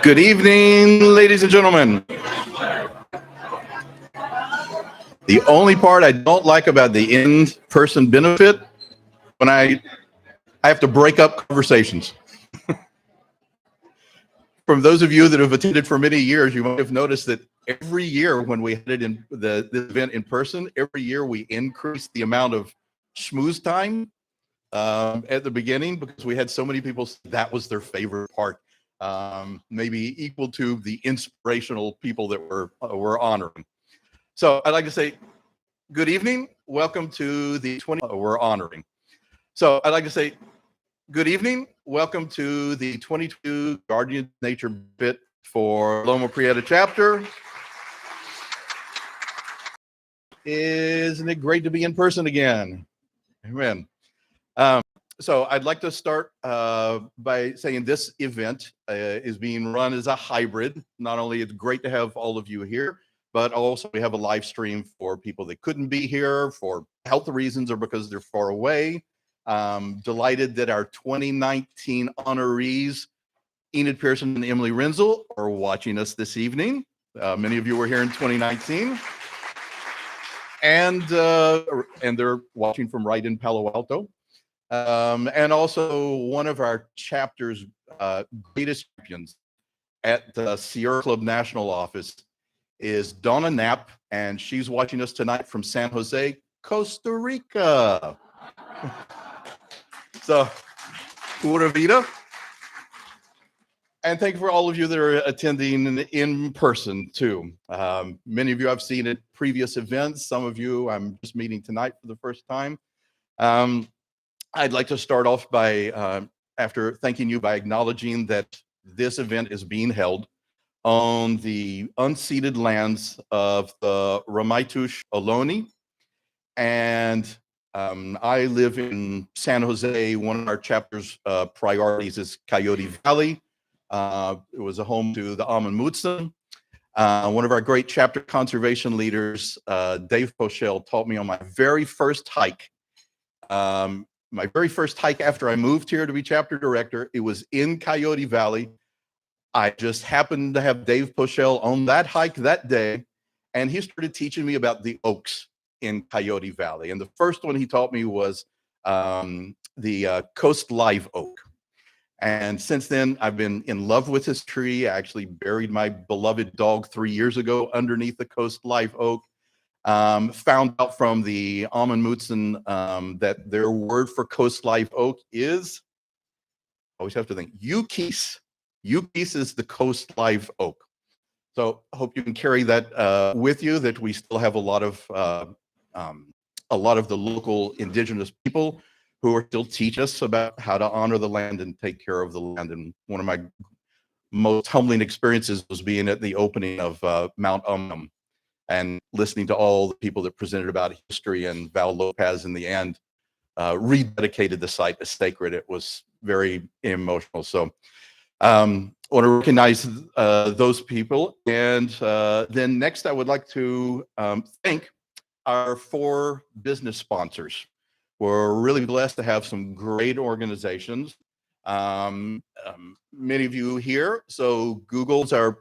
Good evening, ladies and gentlemen. The only part I don't like about the in-person benefit, when I have to break up conversations. From those of you that have attended for many years, you might have noticed that every year when we had it in the event in person, every year we increased the amount of schmooze time at the beginning because we had so many people say that was their favorite part. Maybe equal to the inspirational people that we're honoring. So I'd like to say good evening. Welcome to the 20 we're honoring. So I'd like to say good evening. Welcome to the 22 Guardian Nature bit for Loma Prieta chapter. Isn't it great to be in person again? Amen. So I'd like to start by saying this event is being run as a hybrid. Not only is it great to have all of you here, but also we have a live stream for people that couldn't be here for health reasons or because they're far away. Delighted that our 2019 honorees, Enid Pearson and Emily Renzel, are watching us this evening. Many of you were here in 2019. And they're watching from right in Palo Alto. And also one of our chapter's greatest champions at the Sierra Club National Office is Donna Knapp, and she's watching us tonight from San Jose, Costa Rica. So, pura vida. And thank you for all of you that are attending in person too. Many of you I've seen at previous events. Some of you I'm just meeting tonight for the first time. I'd like to start off by, after thanking you, by acknowledging that this event is being held on the unceded lands of the Ramaytush Ohlone. And I live in San Jose. One of our chapter's priorities is Coyote Valley. It was a home to the Amun Mutsun. One of our great chapter conservation leaders, Dave Pochel, taught me on my very first hike. My very first hike after I moved here to be chapter director, it was in Coyote Valley. I just happened to have Dave Pochel on that hike that day, and he started teaching me about the oaks in Coyote Valley. And the first one he taught me was the Coast Live Oak. And since then, I've been in love with this tree. I actually buried my beloved dog 3 years ago underneath the Coast Live Oak. Found out from the Amun Mutsun that their word for Coast Live Oak is, I always have to think, Ukis. Ukis is the Coast Live Oak. So I hope you can carry that with you, that we still have a lot of the local indigenous people who are still teach us about how to honor the land and take care of the land. And one of my most humbling experiences was being at the opening of Mount and listening to all the people that presented about history, and Val Lopez in the end rededicated the site as sacred. It was very emotional. So I want to recognize those people. And then next, I would like to thank our 4 business sponsors. We're really blessed to have some great organizations. Many of you here. So Google's our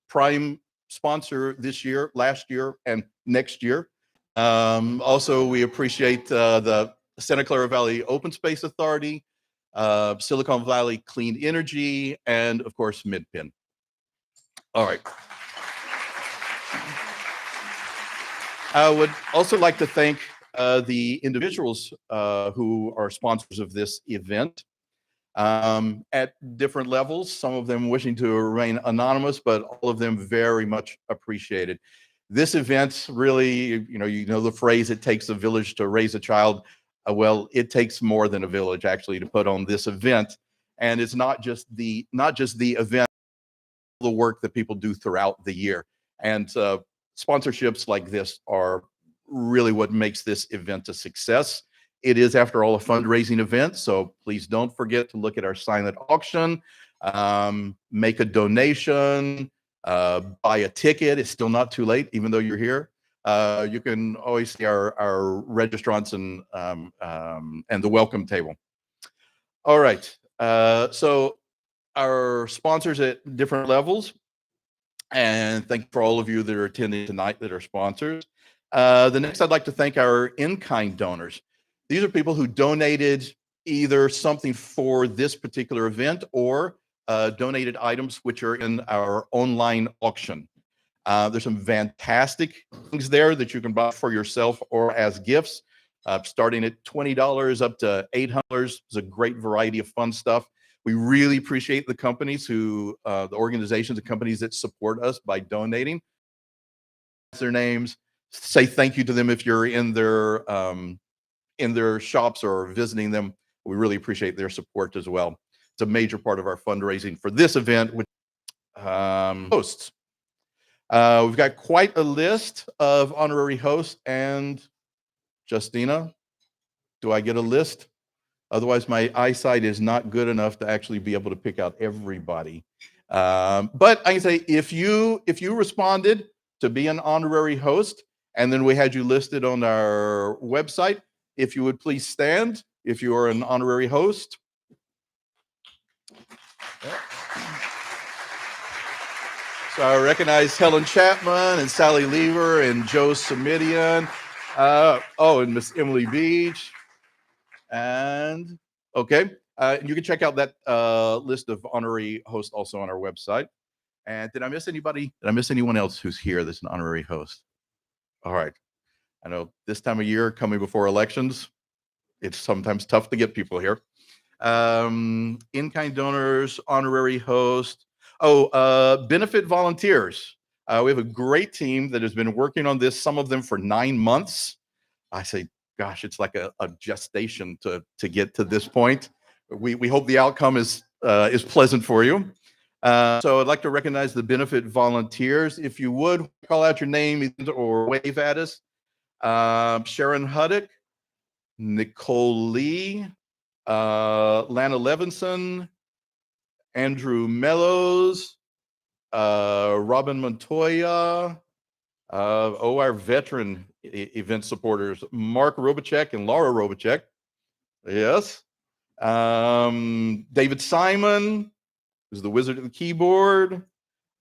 prime sponsor this year, last year, and next year. Also, we appreciate the Santa Clara Valley Open Space Authority, Silicon Valley Clean Energy, and of course, MidPen. All right. I would also like to thank the individuals who are sponsors of this event at different levels, some of them wishing to remain anonymous, but all of them very much appreciated. This event really, you know the phrase, it takes a village to raise a child. Well, it takes more than a village actually to put on this event. And it's not just the event, the work that people do throughout the year. And sponsorships like this are really what makes this event a success. It is, after all, a fundraising event, so please don't forget to look at our silent auction, make a donation, buy a ticket. It's still not too late, even though you're here. You can always see our registrants and the welcome table. All right, so our sponsors at different levels, and thank you for all of you that are attending tonight that are sponsors. The next, I'd like to thank our in-kind donors. These are people who donated either something for this particular event or donated items which are in our online auction. There's some fantastic things there that you can buy for yourself or as gifts, starting at $20 up to $800. It's a great variety of fun stuff. We really appreciate the companies the organizations and companies that support us by donating. Their names, say thank you to them if you're in their shops or visiting them. We really appreciate their support as well. It's a major part of our fundraising for this event, which hosts. We've got quite a list of honorary hosts. And Justina, do I get a list? Otherwise, my eyesight is not good enough to actually be able to pick out everybody. But I can say, if you responded to be an honorary host, and then we had you listed on our website, if you would please stand if you are an honorary host. So I recognize Helen Chapman and Sally Lever and Joe Samidian. And Miss Emily Beach. And okay, you can check out that list of honorary hosts also on our website. And did I miss anybody? Did I miss anyone else who's here that's an honorary host? All right. I know this time of year, coming before elections, it's sometimes tough to get people here. In-kind donors, honorary host. Benefit volunteers. We have a great team that has been working on this, some of them for 9 months. I say, gosh, it's like a gestation to get to this point. We hope the outcome is pleasant for you. So I'd like to recognize the benefit volunteers. If you would, call out your name or wave at us. Sharon Huddick, Nicole Lee, Lana Levinson, Andrew Mellows, Robin Montoya, our veteran event supporters, Mark Robachek and Laura Robachek. Yes. David Simon, who's the wizard of the keyboard.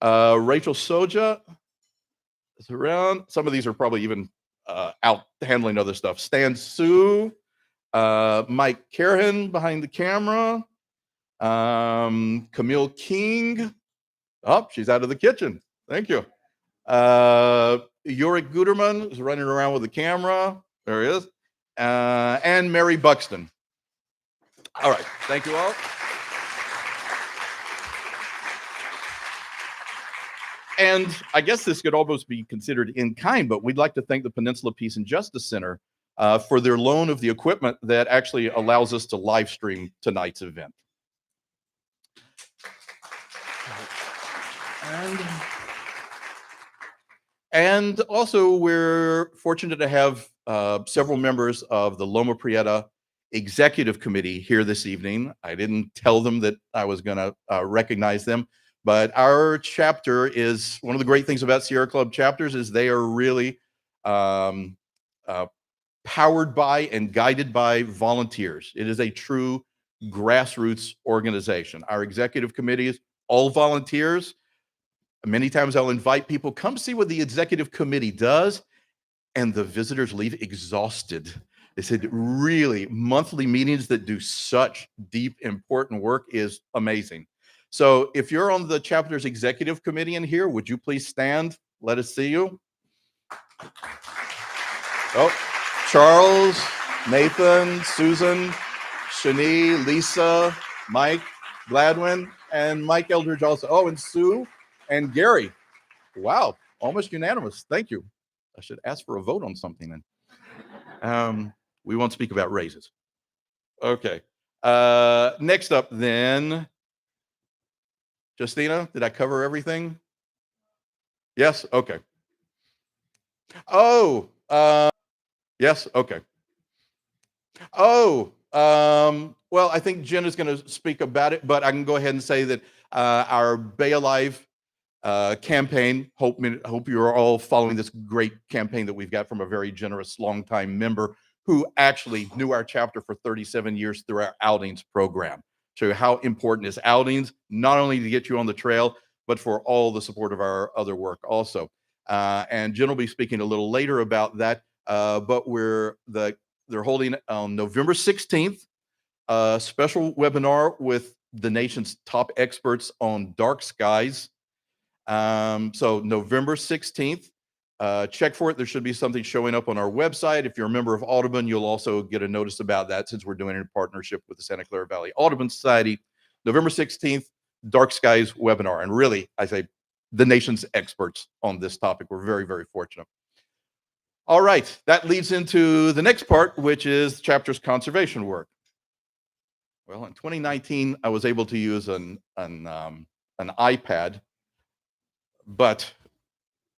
Rachel Soja is around. Some of these are probably even out handling other stuff. Stan Sue, Mike Carahan behind the camera. Camille King. Oh, she's out of the kitchen. Thank you. Yorick Guterman is running around with the camera. There he is. And Mary Buxton. All right. Thank you all. And I guess this could almost be considered in kind, but we'd like to thank the Peninsula Peace and Justice Center for their loan of the equipment that actually allows us to live stream tonight's event. And also, we're fortunate to have several members of the Loma Prieta executive committee here this evening. I didn't tell them that I was going to recognize them, but our chapter is one of the great things about Sierra Club chapters is they are really powered by and guided by volunteers. It is a true grassroots organization. Our executive committee is all volunteers. Many times I'll invite people, come see what the executive committee does, and the visitors leave exhausted. They said, really, monthly meetings that do such deep, important work is amazing. So if you're on the chapter's executive committee in here, would you please stand? Let us see you. Oh, Charles, Nathan, Susan, Shani, Lisa, Mike Gladwin, and Mike Eldridge also. Oh, and Sue and Gary. Wow, almost unanimous. Thank you. I should ask for a vote on something then. We won't speak about raises. Okay. Next up then, Justina, did I cover everything? Yes? Okay. Oh, yes? Okay. Oh, well, I think Jen is going to speak about it, but I can go ahead and say that our Bay Alive campaign, hope you're all following this great campaign that we've got from a very generous longtime member who actually knew our chapter for 37 years through our outings program. Show you how important is outings, not only to get you on the trail, but for all the support of our other work also. And Jen will be speaking a little later about that, but they're holding on November 16th, a special webinar with the nation's top experts on dark skies. So November 16th, check for it. There should be something showing up on our website. If you're a member of Audubon, you'll also get a notice about that since we're doing it in partnership with the Santa Clara Valley Audubon Society. November 16th, Dark Skies webinar. And really, I say the nation's experts on this topic. We're very, very fortunate. All right, that leads into the next part, which is the chapter's conservation work. Well, in 2019, I was able to use an iPad, but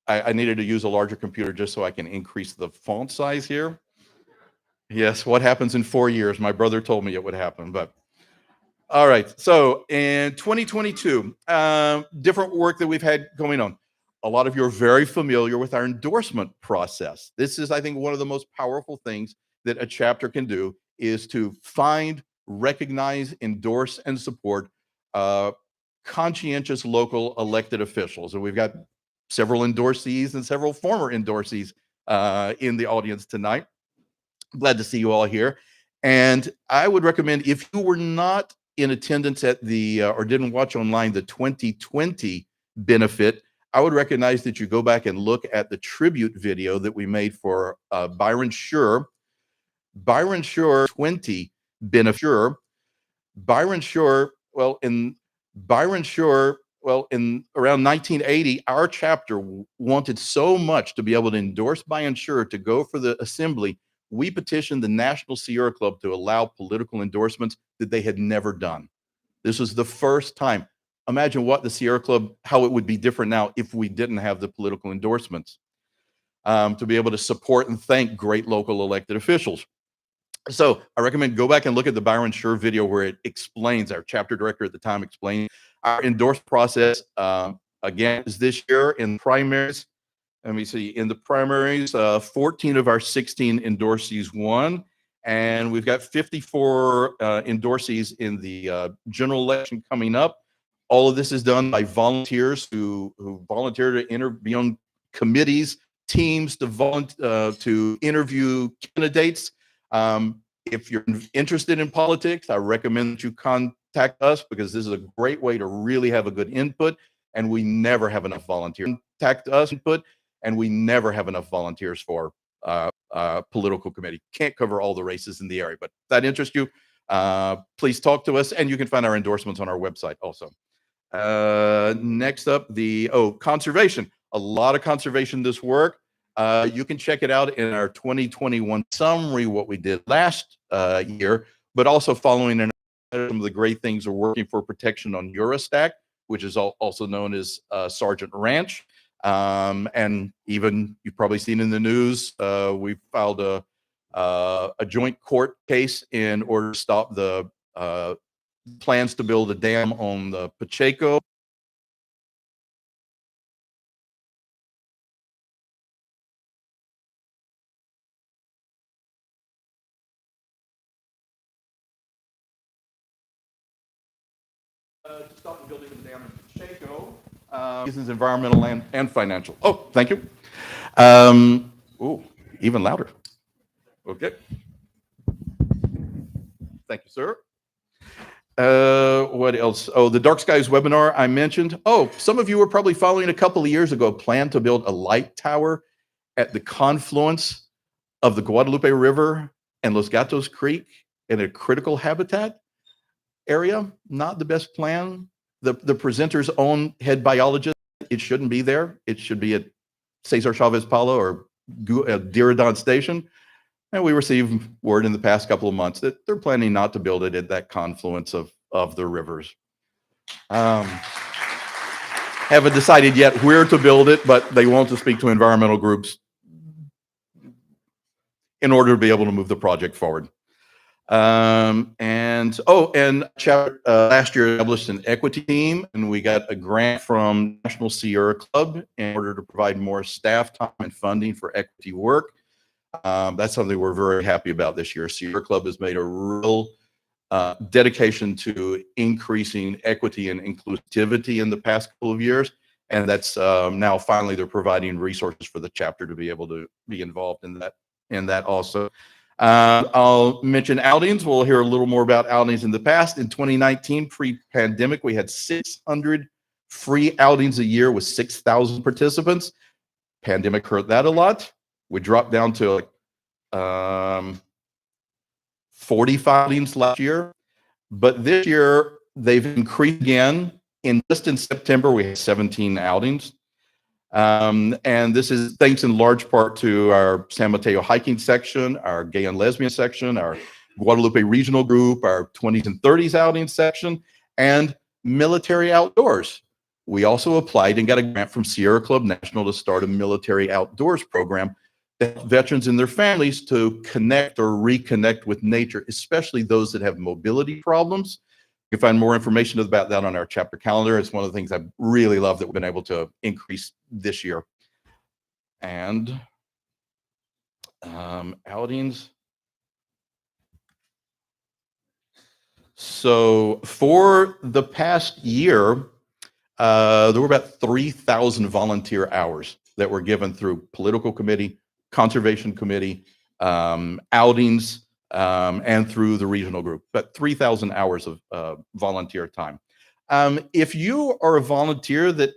I needed to use a larger computer just so I can increase the font size here. Yes, what happens in 4 years? My brother told me it would happen, but all right. So in 2022, different work that we've had going on. A lot of you are very familiar with our endorsement process. This is, I think, one of the most powerful things that a chapter can do is to find, recognize, endorse, and support conscientious local elected officials. And we've got several endorsees and several former endorsees in the audience tonight. Glad to see you all here. And I would recommend, if you were not in attendance at the, or didn't watch online, the 2020 benefit, I would recognize that you go back and look at the tribute video that we made for Byron Schur. Byron Schur 20 benefit. Byron Schur, in around 1980, our chapter wanted so much to be able to endorse Byron Schur to go for the assembly. We petitioned the National Sierra Club to allow political endorsements that they had never done. This was the first time. Imagine what the Sierra Club, how it would be different now if we didn't have the political endorsements to be able to support and thank great local elected officials. So I recommend go back and look at the Byron Schur video where it explains, our chapter director at the time explained our endorsement process. Again, is this year in primaries. Let me see, in the primaries, 14 of our 16 endorsees won, and we've got 54 endorsees in the general election coming up. All of this is done by volunteers who volunteer to be on committees, teams to interview candidates. If you're interested in politics, I recommend that you contact us because this is a great way to really have a good input, and we never have enough volunteers. Contact us, and we never have enough volunteers for political committee. Can't cover all the races in the area, but if that interests you, please talk to us, and you can find our endorsements on our website also. Next up, conservation. A lot of conservation this work. You can check it out in our 2021 summary, what we did last year, but also following in some of the great things we're working for protection on Eurostack, which is also known as Sergeant Ranch. And even you've probably seen in the news, we filed a joint court case in order to stop the plans to build a dam on the Pacheco. To stop the building of the dam in Pacheco. Reasons environmental and financial. Oh, thank you. Even louder. Okay. Thank you, sir. What else? Oh, the Dark Skies webinar I mentioned. Oh, some of you were probably following a couple of years ago, planned to build a light tower at the confluence of the Guadalupe River and Los Gatos Creek in a critical habitat area. Not the best plan. The presenter's own head biologist, it shouldn't be there. It should be at Cesar Chavez Palo or Diridon Station. And we received word in the past couple of months that they're planning not to build it at that confluence of the rivers. Haven't decided yet where to build it, but they want to speak to environmental groups in order to be able to move the project forward. Last year established an equity team, and we got a grant from National Sierra Club in order to provide more staff time and funding for equity work. That's something we're very happy about this year. Sierra Club has made a real dedication to increasing equity and inclusivity in the past couple of years, and that's now finally they're providing resources for the chapter to be able to be involved in that also. I'll mention outings. We'll hear a little more about outings in the past. In 2019, pre-pandemic, we had 600 free outings a year with 6,000 participants. Pandemic hurt that a lot. We dropped down to 45 outings last year, but this year they've increased again. In September, we had 17 outings. And this is thanks in large part to our San Mateo hiking section, our gay and lesbian section, our Guadalupe regional group, our 20s and 30s outing section, and military outdoors. We also applied and got a grant from Sierra Club National to start a military outdoors program that helps veterans and their families to connect or reconnect with nature, especially those that have mobility problems. You can find more information about that on our chapter calendar. It's one of the things I really love that we've been able to increase this year. And outings. So for the past year, there were about 3,000 volunteer hours that were given through political committee, conservation committee, outings, and through the regional group, but 3,000 hours of volunteer time. If you are a volunteer that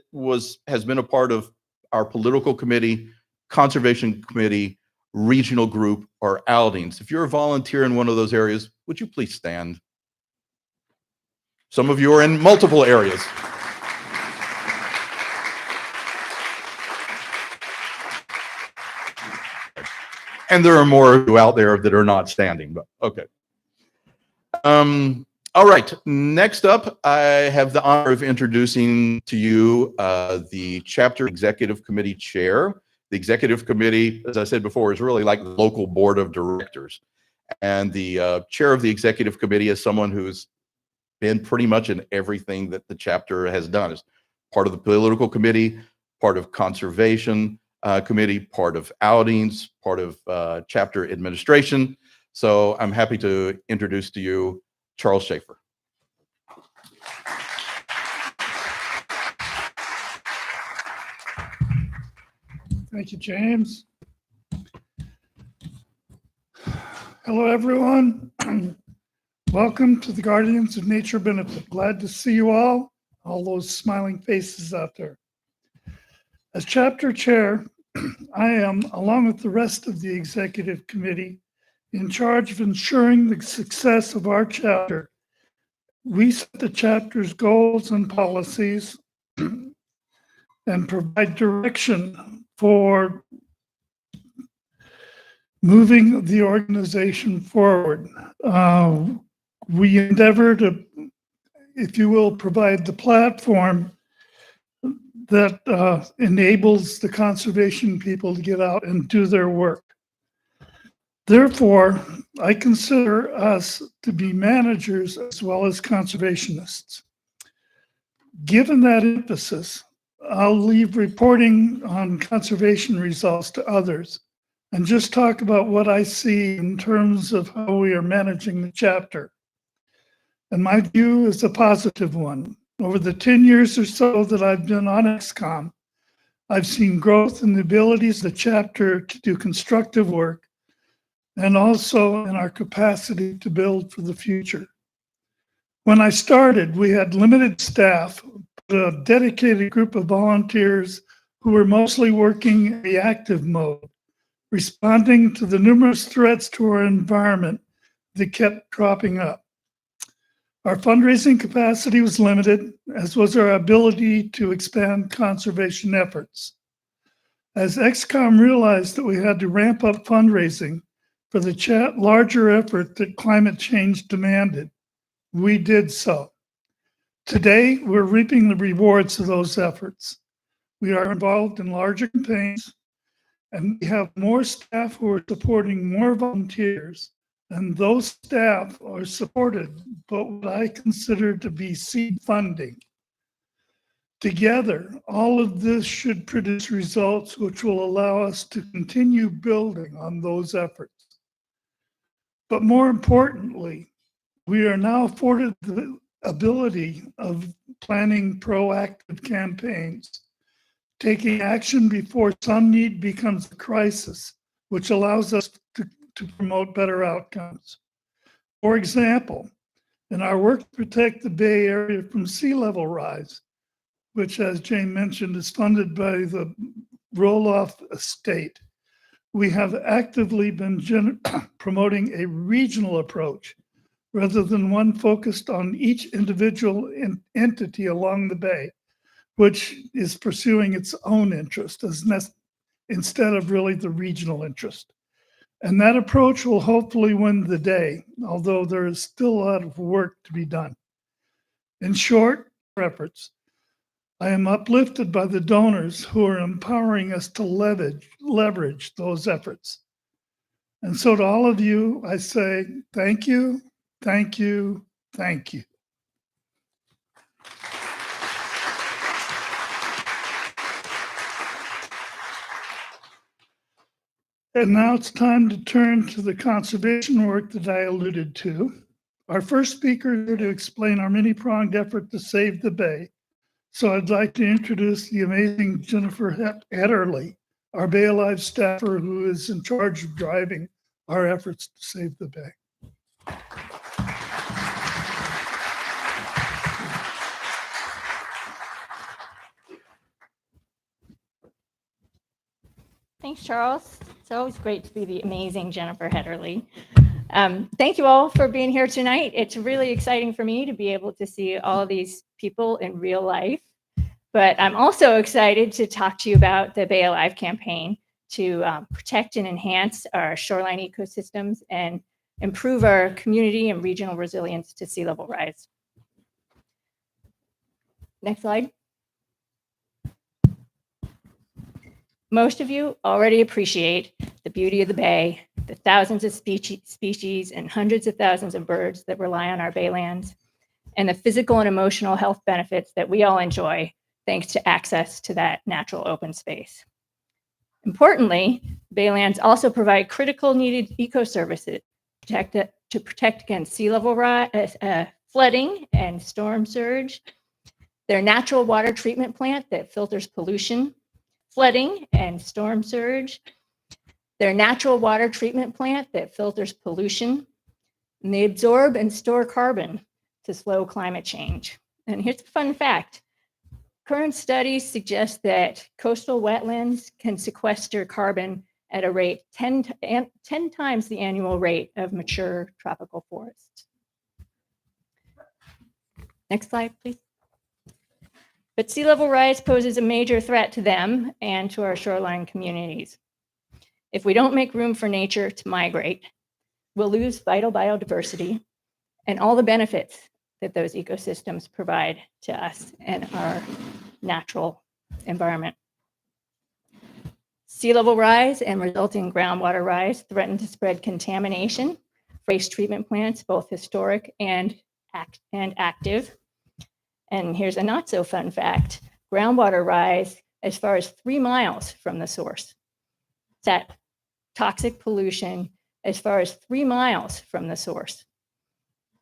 has been a part of our political committee, conservation committee, regional group, or outings, if you're a volunteer in one of those areas, would you please stand? Some of you are in multiple areas. And there are more of you out there that are not standing, but okay. All right, next up, I have the honor of introducing to you the chapter executive committee chair. The executive committee, as I said before, is really like the local board of directors. And the chair of the executive committee is someone who's been pretty much in everything that the chapter has done. As part of the political committee, part of conservation committee, part of outings, part of chapter administration. So I'm happy to introduce to you Charles Schaefer. Thank you, James. Hello, everyone. Welcome to the Guardians of Nature Benefit. Glad to see you all those smiling faces out there. As chapter chair, I am, along with the rest of the executive committee, in charge of ensuring the success of our chapter. We set the chapter's goals and policies and provide direction for moving the organization forward. We endeavor to, if you will, provide the platform that enables the conservation people to get out and do their work. Therefore, I consider us to be managers as well as conservationists. Given that emphasis, I'll leave reporting on conservation results to others and just talk about what I see in terms of how we are managing the chapter. And my view is a positive one. Over the 10 years or so that I've been on XCOM, I've seen growth in the abilities of the chapter to do constructive work and also in our capacity to build for the future. When I started, we had limited staff, a dedicated group of volunteers who were mostly working in reactive mode, responding to the numerous threats to our environment that kept cropping up. Our fundraising capacity was limited, as was our ability to expand conservation efforts. As XCOM realized that we had to ramp up fundraising for the larger effort that climate change demanded, we did so. Today, we're reaping the rewards of those efforts. We are involved in larger campaigns, and we have more staff who are supporting more volunteers, and those staff are supported by what I consider to be seed funding. Together, all of this should produce results which will allow us to continue building on those efforts. But more importantly, we are now afforded the ability of planning proactive campaigns, taking action before some need becomes a crisis, which allows us to promote better outcomes. For example, in our work to protect the Bay Area from sea level rise, which, as Jane mentioned, is funded by the roll-off estate, we have actively been promoting a regional approach rather than one focused on each individual entity along the bay, which is pursuing its own interest instead of really the regional interest. And that approach will hopefully win the day, although there is still a lot of work to be done. In short, efforts, I am uplifted by the donors who are empowering us to leverage those efforts. And so to all of you, I say thank you, thank you, thank you. And now it's time to turn to the conservation work that I alluded to. Our first speaker is here to explain our many-pronged effort to save the Bay. So I'd like to introduce the amazing Jennifer Hetterly, our Bay Alive staffer who is in charge of driving our efforts to save the Bay. Thanks, Charles. It's always great to be the amazing Jennifer Hetterly. Thank you all for being here tonight. It's really exciting for me to be able to see all of these people in real life. But I'm also excited to talk to you about the Bay Alive campaign to protect and enhance our shoreline ecosystems and improve our community and regional resilience to sea level rise. Next slide. Most of you already appreciate the beauty of the Bay, the thousands of species and hundreds of thousands of birds that rely on our baylands, and the physical and emotional health benefits that we all enjoy thanks to access to that natural open space. Importantly, baylands also provide critical needed eco-services to protect against sea level rise, flooding and storm surge. Their natural water treatment plant that filters pollution, flooding and storm surge. Their natural water treatment plant that filters pollution, and they absorb and store carbon to slow climate change. And here's a fun fact. Current studies suggest that coastal wetlands can sequester carbon at a rate 10 times the annual rate of mature tropical forests. Next slide, please. But sea level rise poses a major threat to them and to our shoreline communities. If we don't make room for nature to migrate, we'll lose vital biodiversity and all the benefits that those ecosystems provide to us and our natural environment. Sea level rise and resulting groundwater rise threaten to spread contamination for waste treatment plants, both historic and active. And here's a not so fun fact: groundwater rise as far as 3 miles from the source. That toxic pollution as far as 3 miles from the source.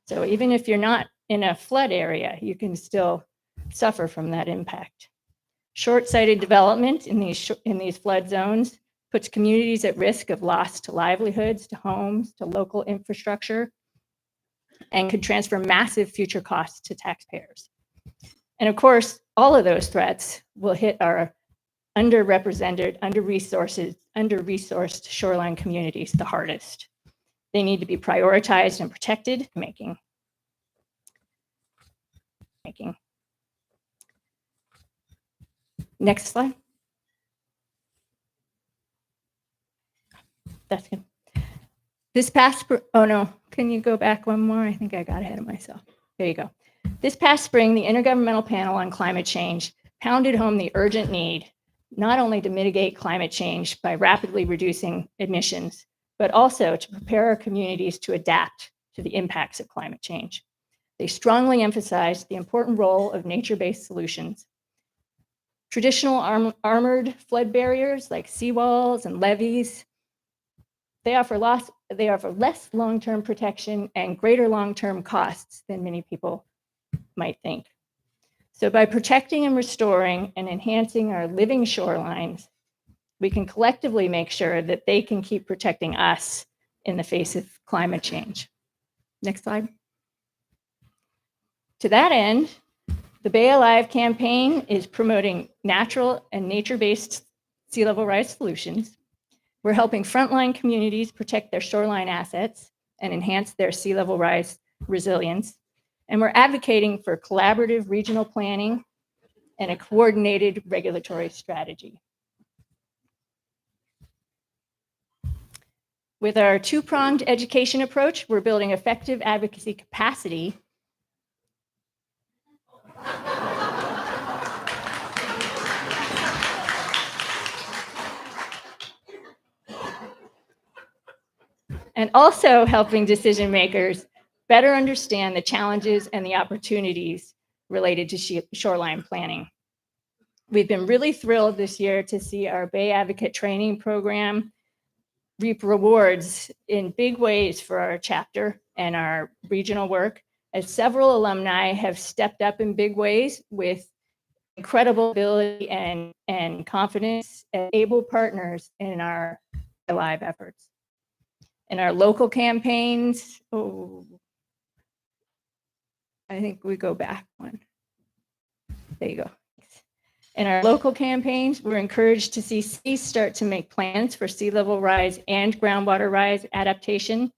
So even if you're not in a flood area, you can still suffer from that impact. Short-sighted development in these flood zones puts communities at risk of loss to livelihoods, to homes, to local infrastructure, and could transfer massive future costs to taxpayers. And of course, all of those threats will hit our underrepresented, under-resourced shoreline communities the hardest. They need to be prioritized and protected, making. Next slide. That's good. This past, oh no, can you go back one more? I think I got ahead of myself. There you go. This past spring, the Intergovernmental Panel on Climate Change pounded home the urgent need not only to mitigate climate change by rapidly reducing emissions, but also to prepare our communities to adapt to the impacts of climate change. They strongly emphasized the important role of nature-based solutions. Traditional armored flood barriers like seawalls and levees, they offer less long-term protection and greater long-term costs than many people might think. So by protecting and restoring and enhancing our living shorelines, we can collectively make sure that they can keep protecting us in the face of climate change. Next slide. To that end, the Bay Alive campaign is promoting natural and nature-based sea level rise solutions. We're helping frontline communities protect their shoreline assets and enhance their sea level rise resilience. And we're advocating for collaborative regional planning and a coordinated regulatory strategy. With our two-pronged education approach, we're building effective advocacy capacity and also helping decision makers better understand the challenges and the opportunities related to shoreline planning. We've been really thrilled this year to see our Bay Advocate training program reap rewards in big ways for our chapter and our regional work, as several alumni have stepped up in big ways with incredible ability and confidence and able partners in our live efforts. In our local campaigns, I think we go back one. There you go. In our local campaigns, we're encouraged to see cities start to make plans for sea level rise and groundwater rise adaptation,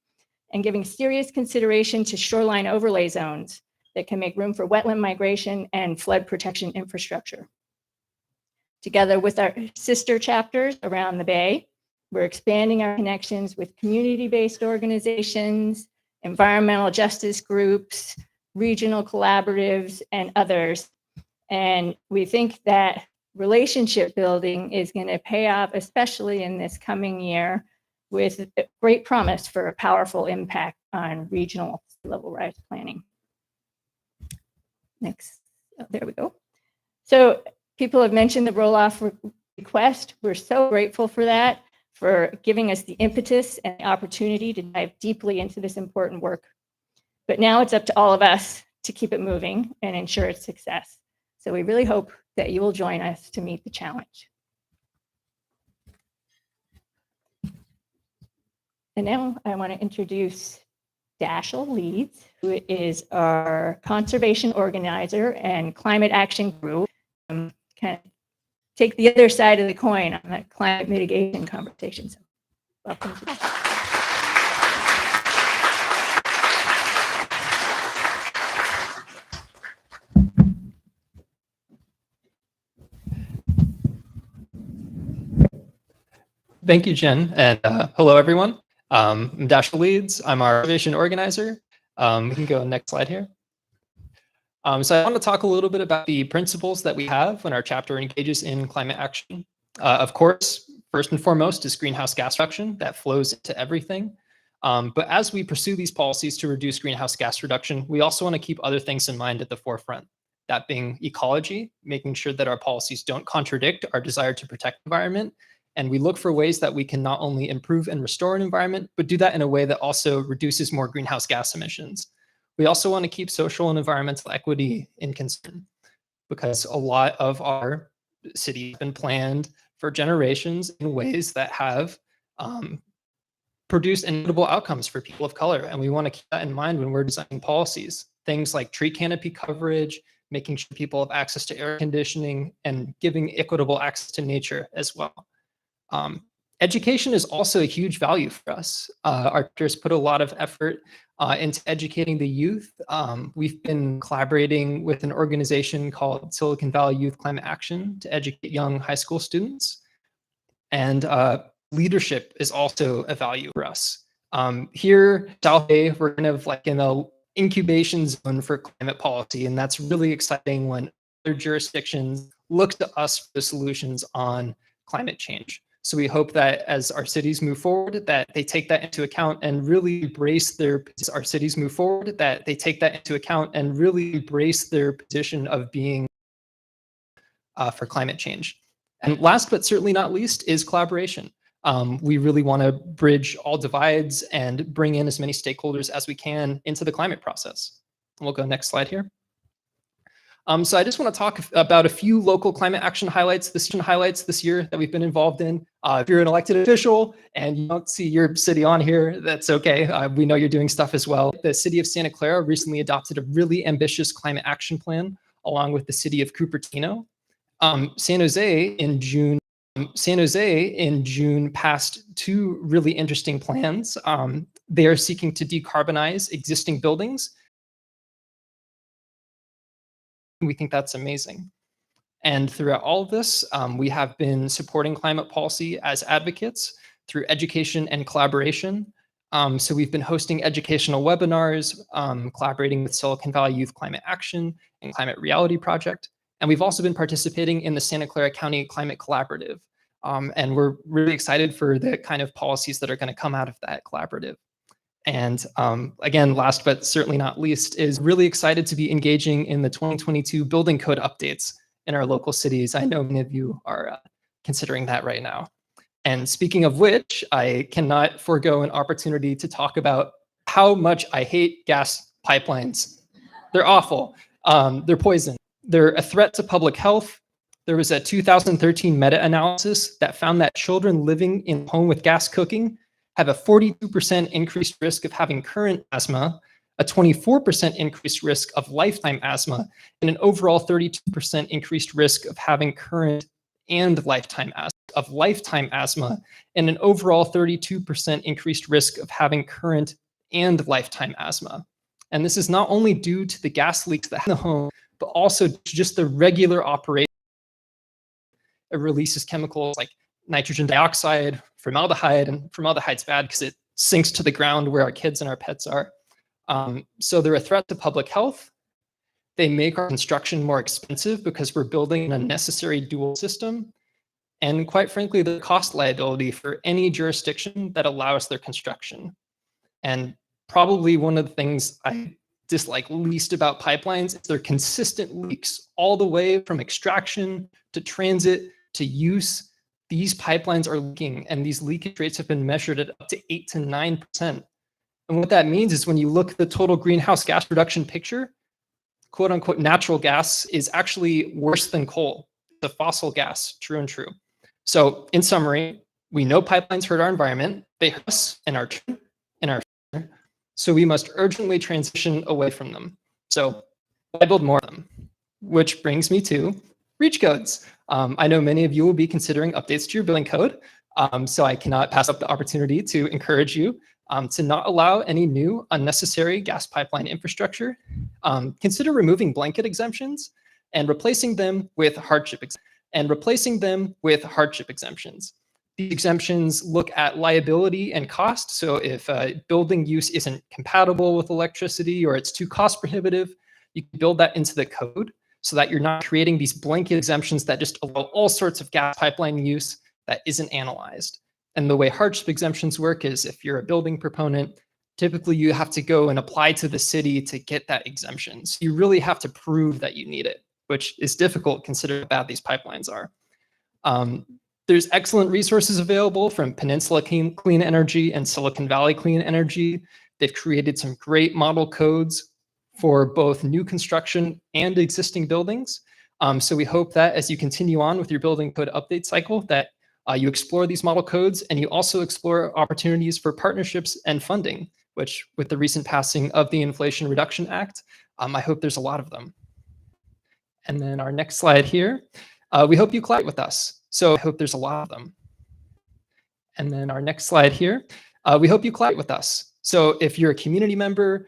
and giving serious consideration to shoreline overlay zones that can make room for wetland migration and flood protection infrastructure. Together with our sister chapters around the Bay, we're expanding our connections with community-based organizations, environmental justice groups, regional collaboratives, and others. And we think that relationship building is going to pay off, especially in this coming year, with great promise for a powerful impact on regional sea level rise planning. Next, there we go. So people have mentioned the roll-off request. We're so grateful for that, for giving us the impetus and the opportunity to dive deeply into this important work. But now it's up to all of us to keep it moving and ensure its success. So we really hope that you will join us to meet the challenge. And now I want to introduce Dashiell Leeds, who is our conservation organizer and climate action group. Kind of take the other side of the coin on that climate mitigation conversation. So welcome to that. Thank you, Jen, and hello, everyone. I'm Dashiell Leeds. I'm our conservation organizer. We can go next slide here. So I want to talk a little bit about the principles that we have when our chapter engages in climate action. Of course, First and foremost is greenhouse gas reduction that flows into everything. But as we pursue these policies to reduce greenhouse gas reduction, we also want to keep other things in mind at the forefront. That being ecology, making sure that our policies don't contradict our desire to protect the environment. And we look for ways that we can not only improve and restore an environment, but do that in a way that also reduces more greenhouse gas emissions. We also want to keep social and environmental equity in concern, because a lot of our cities have been planned for generations in ways that have produced inevitable outcomes for people of color. And we want to keep that in mind when we're designing policies. Things like tree canopy coverage, making sure people have access to air conditioning, and giving equitable access to nature as well. Education is also a huge value for us. Our teachers put a lot of effort into educating the youth. We've been collaborating with an organization called Silicon Valley Youth Climate Action to educate young high school students. And leadership is also a value for us. Here, South Bay, we're kind of like in a incubation zone for climate policy, and that's really exciting when other jurisdictions look to us for the solutions on climate change. So we hope that as our cities move forward, that they take that into account and really embrace their position of being for climate change. And last but certainly not least is collaboration. We really want to bridge all divides and bring in as many stakeholders as we can into the climate process. We'll go next slide here. So I just want to talk about a few local climate action highlights this year that we've been involved in. If you're an elected official and you don't see your city on here, that's okay. We know you're doing stuff as well. The city of Santa Clara recently adopted a really ambitious climate action plan, along with the city of Cupertino. San Jose in June passed two really interesting plans. They are seeking to decarbonize existing buildings. We think that's amazing. And throughout all of this, we have been supporting climate policy as advocates through education and collaboration. So we've been hosting educational webinars, collaborating with Silicon Valley Youth Climate Action and Climate Reality Project. And we've also been participating in the Santa Clara County Climate Collaborative. And we're really excited for the kind of policies that are going to come out of that collaborative. And again, last but certainly not least, is really excited to be engaging in the 2022 building code updates in our local cities. I know many of you are considering that right now. And speaking of which, I cannot forego an opportunity to talk about how much I hate gas pipelines. They're awful. They're poison. They're a threat to public health. There was a 2013 meta-analysis that found that children living in a home with gas cooking have a 42% increased risk of having current asthma, a 24% increased risk of lifetime asthma, and an overall 32% increased risk of having current and lifetime asthma, and an overall 32% increased risk of having current and lifetime asthma. And this is not only due to the gas leaks that happen in the home, but also just the regular operation. It releases chemicals like nitrogen dioxide, formaldehyde, and formaldehyde's bad because it sinks to the ground where our kids and our pets are. So they're a threat to public health. They make our construction more expensive because we're building an unnecessary dual system. And quite frankly, the cost liability for any jurisdiction that allows their construction. And probably one of the things I dislike least about pipelines is their consistent leaks all the way from extraction to transit to use. These pipelines are leaking, and these leakage rates have been measured at up to 8 to 9%. And what that means is when you look at the total greenhouse gas reduction picture, quote unquote, natural gas is actually worse than coal, the fossil gas, true and true. So in summary, we know pipelines hurt our environment, they hurt us and our future, so we must urgently transition away from them. So why build more of them? Which brings me to reach codes. I know many of you will be considering updates to your building code, so I cannot pass up the opportunity to encourage you to not allow any new unnecessary gas pipeline infrastructure. Consider removing blanket exemptions and replacing them with hardship exemptions. These exemptions look at liability and cost. So if building use isn't compatible with electricity or it's too cost prohibitive, you can build that into the code so that you're not creating these blanket exemptions that just allow all sorts of gas pipeline use that isn't analyzed. And the way hardship exemptions work is if you're a building proponent, typically you have to go and apply to the city to get that exemption. So you really have to prove that you need it, which is difficult considering how bad these pipelines are. There's excellent resources available from Peninsula Clean Energy and Silicon Valley Clean Energy. They've created some great model codes for both new construction and existing buildings. So we hope that as you continue on with your building code update cycle, that you explore these model codes and you also explore opportunities for partnerships and funding, which with the recent passing of the Inflation Reduction Act, I hope there's a lot of them. And then our next slide here, we hope you collaborate with us. So I hope there's a lot of them. And then our next slide here, we hope you collaborate with us. So if you're a community member,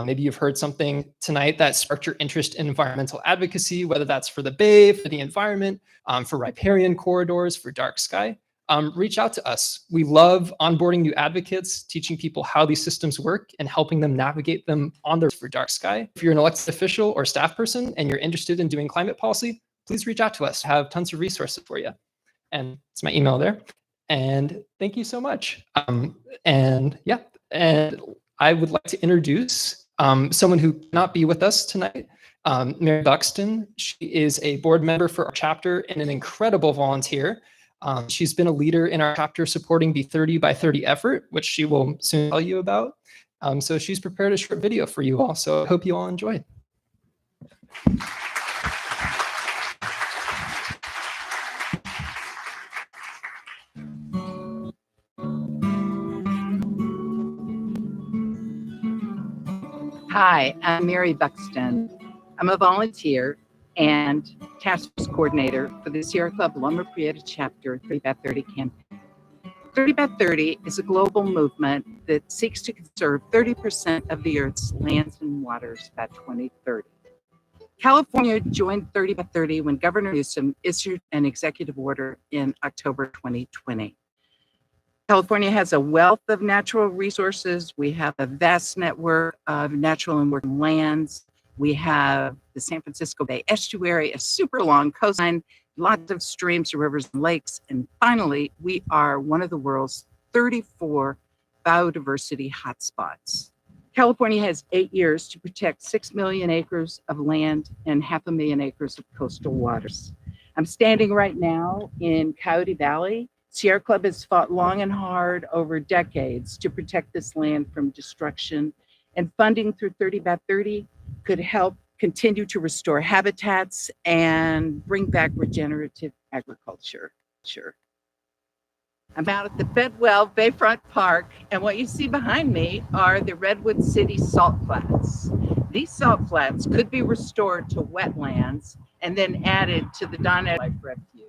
maybe you've heard something tonight that sparked your interest in environmental advocacy, whether that's for the Bay, for the environment, for riparian corridors, for dark sky, reach out to us. We love onboarding new advocates, teaching people how these systems work and helping them navigate them on their for dark sky. If you're an elected official or staff person and you're interested in doing climate policy, please reach out to us. I have tons of resources for you. And it's my email there. And thank you so much. And I would like to introduce someone who cannot be with us tonight, Mary Buxton. She is a board member for our chapter and an incredible volunteer. She's been a leader in our chapter supporting the 30 by 30 effort, which she will soon tell you about. So she's prepared a short video for you all. So I hope you all enjoy. Hi, I'm Mary Buxton. I'm a volunteer and task force coordinator for the Sierra Club Loma Prieta chapter 30 by 30 campaign. 30 by 30 is a global movement that seeks to conserve 30% of the Earth's lands and waters by 2030. California joined 30 by 30 when Governor Newsom issued an executive order in October 2020. California has a wealth of natural resources. We have a vast network of natural and working lands. We have the San Francisco Bay Estuary, a super long coastline, lots of streams, rivers, and lakes. And finally, we are one of the world's 34 biodiversity hotspots. California has 8 years to protect 6 million acres of land and 500,000 acres of coastal waters. I'm standing right now in Coyote Valley. Sierra Club has fought long and hard over decades to protect this land from destruction, and funding through 30 by 30 could help continue to restore habitats and bring back regenerative agriculture. I'm out at the Bedwell Bayfront Park, and what you see behind me are the Redwood City salt flats. These salt flats could be restored to wetlands and then added to the Donnet Life Refuge.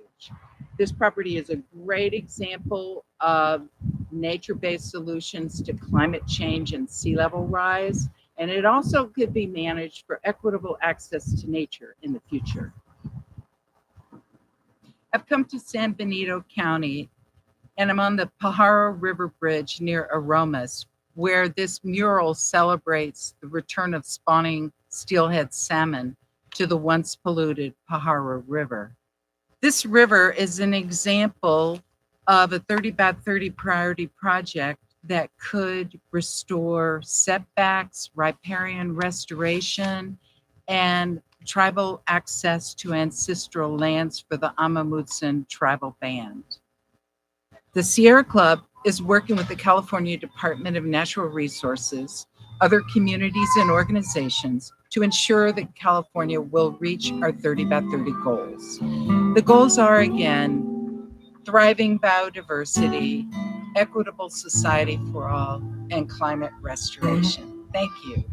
This property is a great example of nature-based solutions to climate change and sea level rise, and it also could be managed for equitable access to nature in the future. I've come to San Benito County, and I'm on the Pajaro River Bridge near Aromas, where this mural celebrates the return of spawning steelhead salmon to the once polluted Pajaro River. This river is an example of a 30 by 30 priority project that could restore setbacks, riparian restoration, and tribal access to ancestral lands for the Amamutsan tribal band. The Sierra Club is working with the California Department of Natural Resources, other communities and organizations to ensure that California will reach our 30 by 30 goals. The goals are, again, thriving biodiversity, equitable society for all, and climate restoration. Thank you.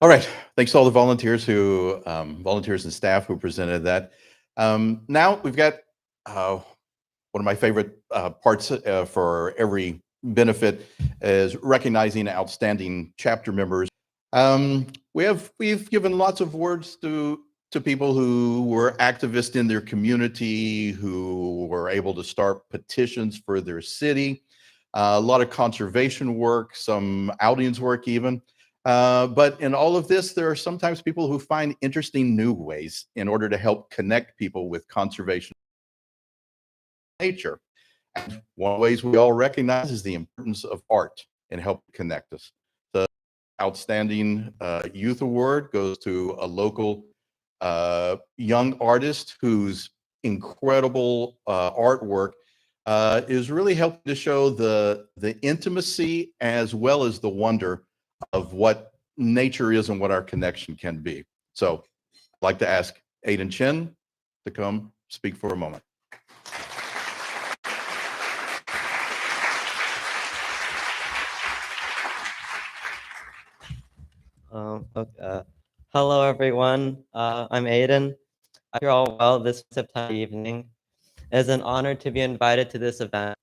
All right. Thanks to all the volunteers volunteers and staff who presented that. Now we've got one of my favorite parts for every benefit is recognizing outstanding chapter members. We've given lots of awards to people who were activists in their community, who were able to start petitions for their city. a lot of conservation work, some outings work even. But in all of this, there are sometimes people who find interesting new ways in order to help connect people with conservation nature. And one of the ways we all recognize is the importance of art in helping connect us. The Outstanding Youth Award goes to a local young artist whose incredible artwork is really helping to show the intimacy as well as the wonder of what nature is and what our connection can be. So I'd like to ask Aiden Chen to come speak for a moment. Okay. Hello, everyone. I'm Aiden. I hope you're all well this September evening. It is an honor to be invited to this event.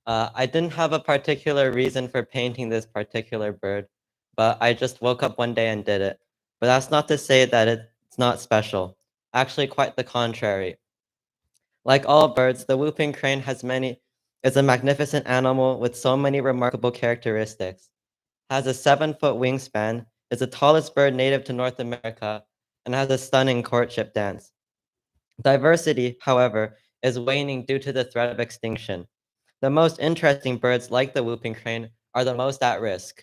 I didn't have a particular reason for painting this particular bird, but I just woke up one day and did it. But that's not to say that it's not special. Actually, quite the contrary. Like all birds, the whooping crane is a magnificent animal with so many remarkable characteristics. Has a 7-foot wingspan, is the tallest bird native to North America, and has a stunning courtship dance. Diversity, however, is waning due to the threat of extinction. The most interesting birds, like the whooping crane, are the most at risk.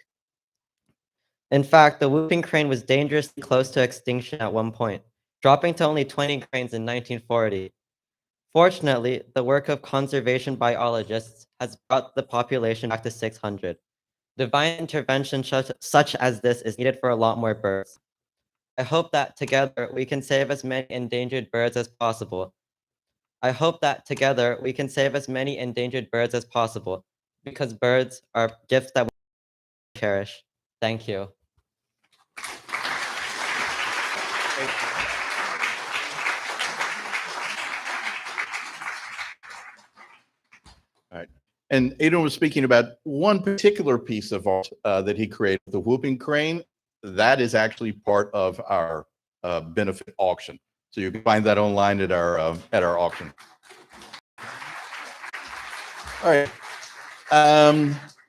In fact, the whooping crane was dangerously close to extinction at one point, dropping to only 20 cranes in 1940. Fortunately, the work of conservation biologists has brought the population back to 600. Divine intervention such as this is needed for a lot more birds. I hope that together we can save as many endangered birds as possible. Because birds are gifts that we cherish. Thank you. All right. And Aiden was speaking about one particular piece of art that he created, the whooping crane. That is actually part of our benefit auction. So you can find that online at our auction. All right.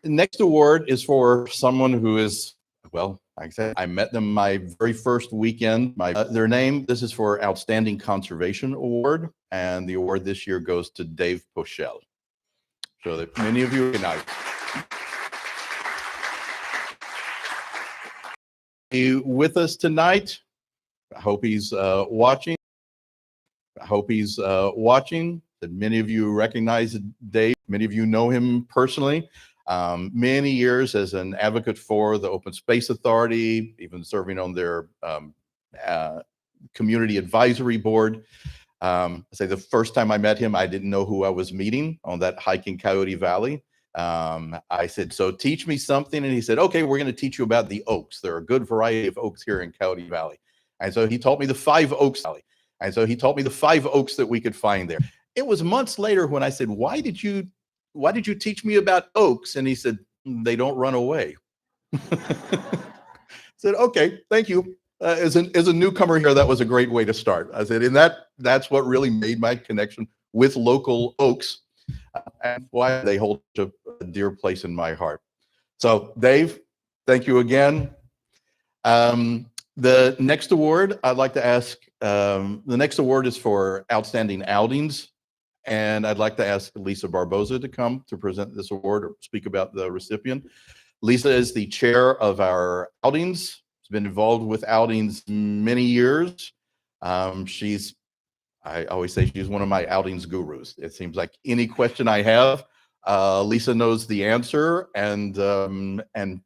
Next award is for someone who is, well, like I said, I met them my very first weekend. Their name, this is for Outstanding Conservation Award, and the award this year goes to Dave Pochel. So that many of you recognize. He with us tonight. I hope he's watching. That many of you recognize Dave. Many of you know him personally. Many years as an advocate for the Open Space Authority, even serving on their community advisory board. I say the first time I met him, I didn't know who I was meeting on that hike in Coyote Valley. I said, so teach me something. And he said, okay, we're going to teach you about the oaks. There are a good variety of oaks here in Coyote Valley. And so he taught me the 5 oaks. And so he taught me the 5 oaks that we could find there. It was months later when I said, why did you teach me about oaks? And he said, they don't run away. I said, okay, thank you. As a newcomer here, that was a great way to start. I said, and that's what really made my connection with local oaks and why they hold a dear place in my heart. So Dave, thank you again. The next award I'd like to ask, the next award is for Outstanding Outings. And I'd like to ask Lisa Barboza to come to present this award or speak about the recipient. Lisa is the chair of our outings. She's been involved with outings many years. I always say she's one of my outings gurus. It seems like any question I have, Lisa knows the answer and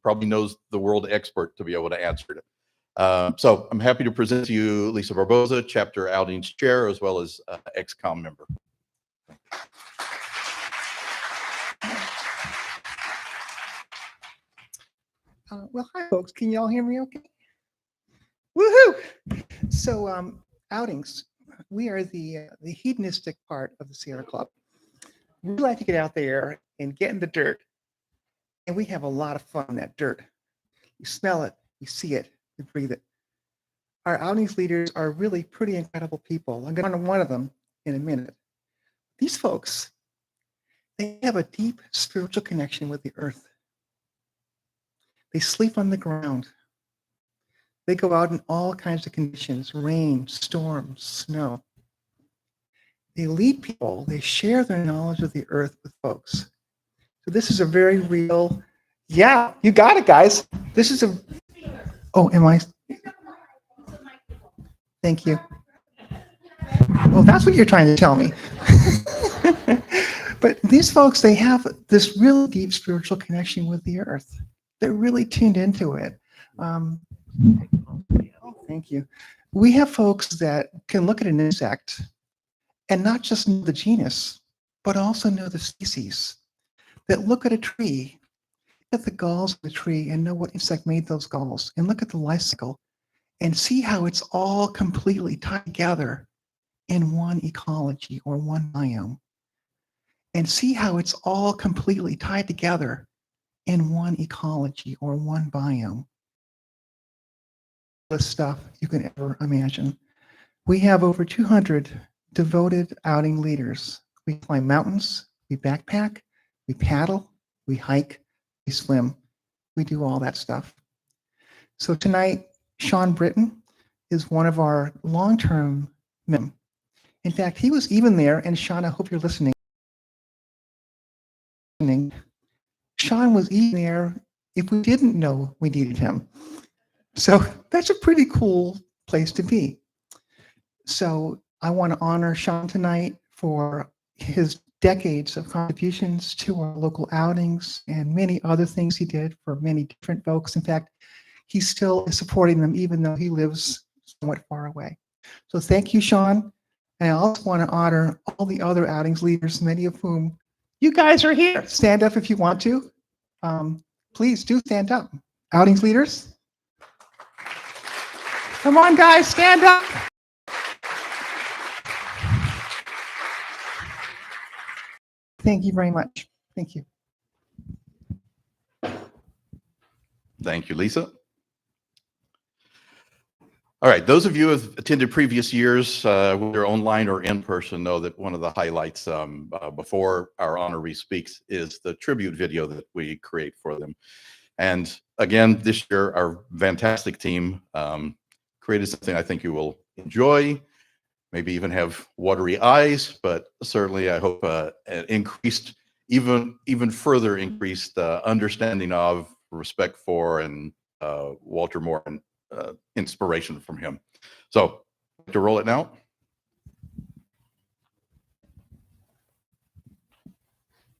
probably knows the world expert to be able to answer it. So I'm happy to present to you Lisa Barboza, chapter outings chair, as well as ex-com member. Well, hi, folks. Can you all hear me okay? Woohoo! So, outings. We are the hedonistic part of the Sierra Club. We like to get out there and get in the dirt. And we have a lot of fun in that dirt. You smell it, you see it, you breathe it. Our outings leaders are really pretty incredible people. I'm going to one of them in a minute. These folks, They have a deep spiritual connection with the earth. They sleep on the ground. They go out in all kinds of conditions, rain, storms, snow. They lead people. They share their knowledge of the earth with folks. So this is a very real, yeah, you got it, guys. This is a, oh, am I? Thank you. Well, that's what you're trying to tell me. But these folks, they have this really deep spiritual connection with the earth. They're really tuned into it. Oh, thank you. We have folks that can look at an insect and not just know the genus, but also know the species. That look at a tree, look at the galls of the tree and know what insect made those galls, and look at the life cycle and see how it's all completely tied together in one ecology or one biome. And see how it's all completely tied together in one ecology or one biome. The stuff you can ever imagine. We have over 200 devoted outing leaders. We climb mountains, we backpack, we paddle, we hike, we swim. We do all that stuff. So tonight, Sean Britton is one of our long-term members. In fact, he was even there, and Sean, I hope you're listening. Sean was even there if we didn't know we needed him. So that's a pretty cool place to be. So I want to honor Sean tonight for his decades of contributions to our local outings and many other things he did for many different folks. In fact, he still is supporting them even though he lives somewhat far away. So thank you, Sean. And I also want to honor all the other outings leaders, many of whom you guys are here. Stand up if you want to. Please do stand up. Outings leaders. Come on, guys, stand up. Thank you very much. Thank you. Thank you, Lisa. All right, those of you who have attended previous years, whether online or in person, know that one of the highlights before our honoree speaks is the tribute video that we create for them. And again, this year, our fantastic team created something I think you will enjoy, maybe even have watery eyes, but certainly I hope an increased, even further increased understanding of, respect for, and Walter Moore and inspiration from him. So to roll it now.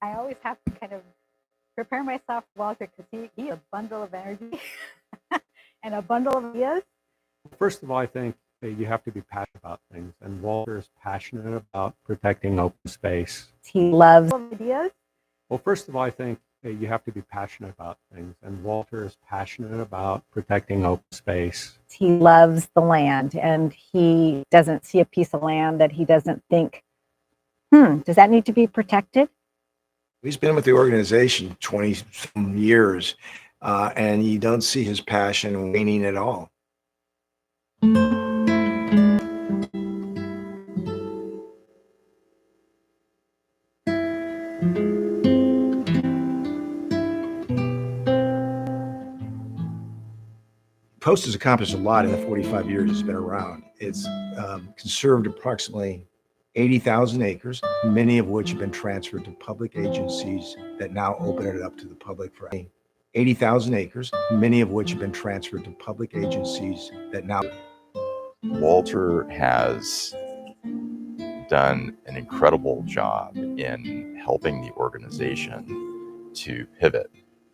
I always have to kind of prepare myself for Walter because he's a bundle of energy and a bundle of ideas. First of all, I think that you have to be passionate about things, and Walter is passionate about protecting open space. He loves ideas. Well, first of all, I think that you have to be passionate about things, and Walter is passionate about protecting open space. He loves the land, and he doesn't see a piece of land that he doesn't think, does that need to be protected? He's been with the organization 20-some years, and you don't see his passion waning at all. Post has accomplished a lot in the 45 years it's been around. It's conserved approximately 80,000 acres, many of which have been transferred to public agencies that now open it up to the public for 80,000 acres, many of which have been transferred to public agencies that now. Walter has done an incredible job in helping the organization to pivot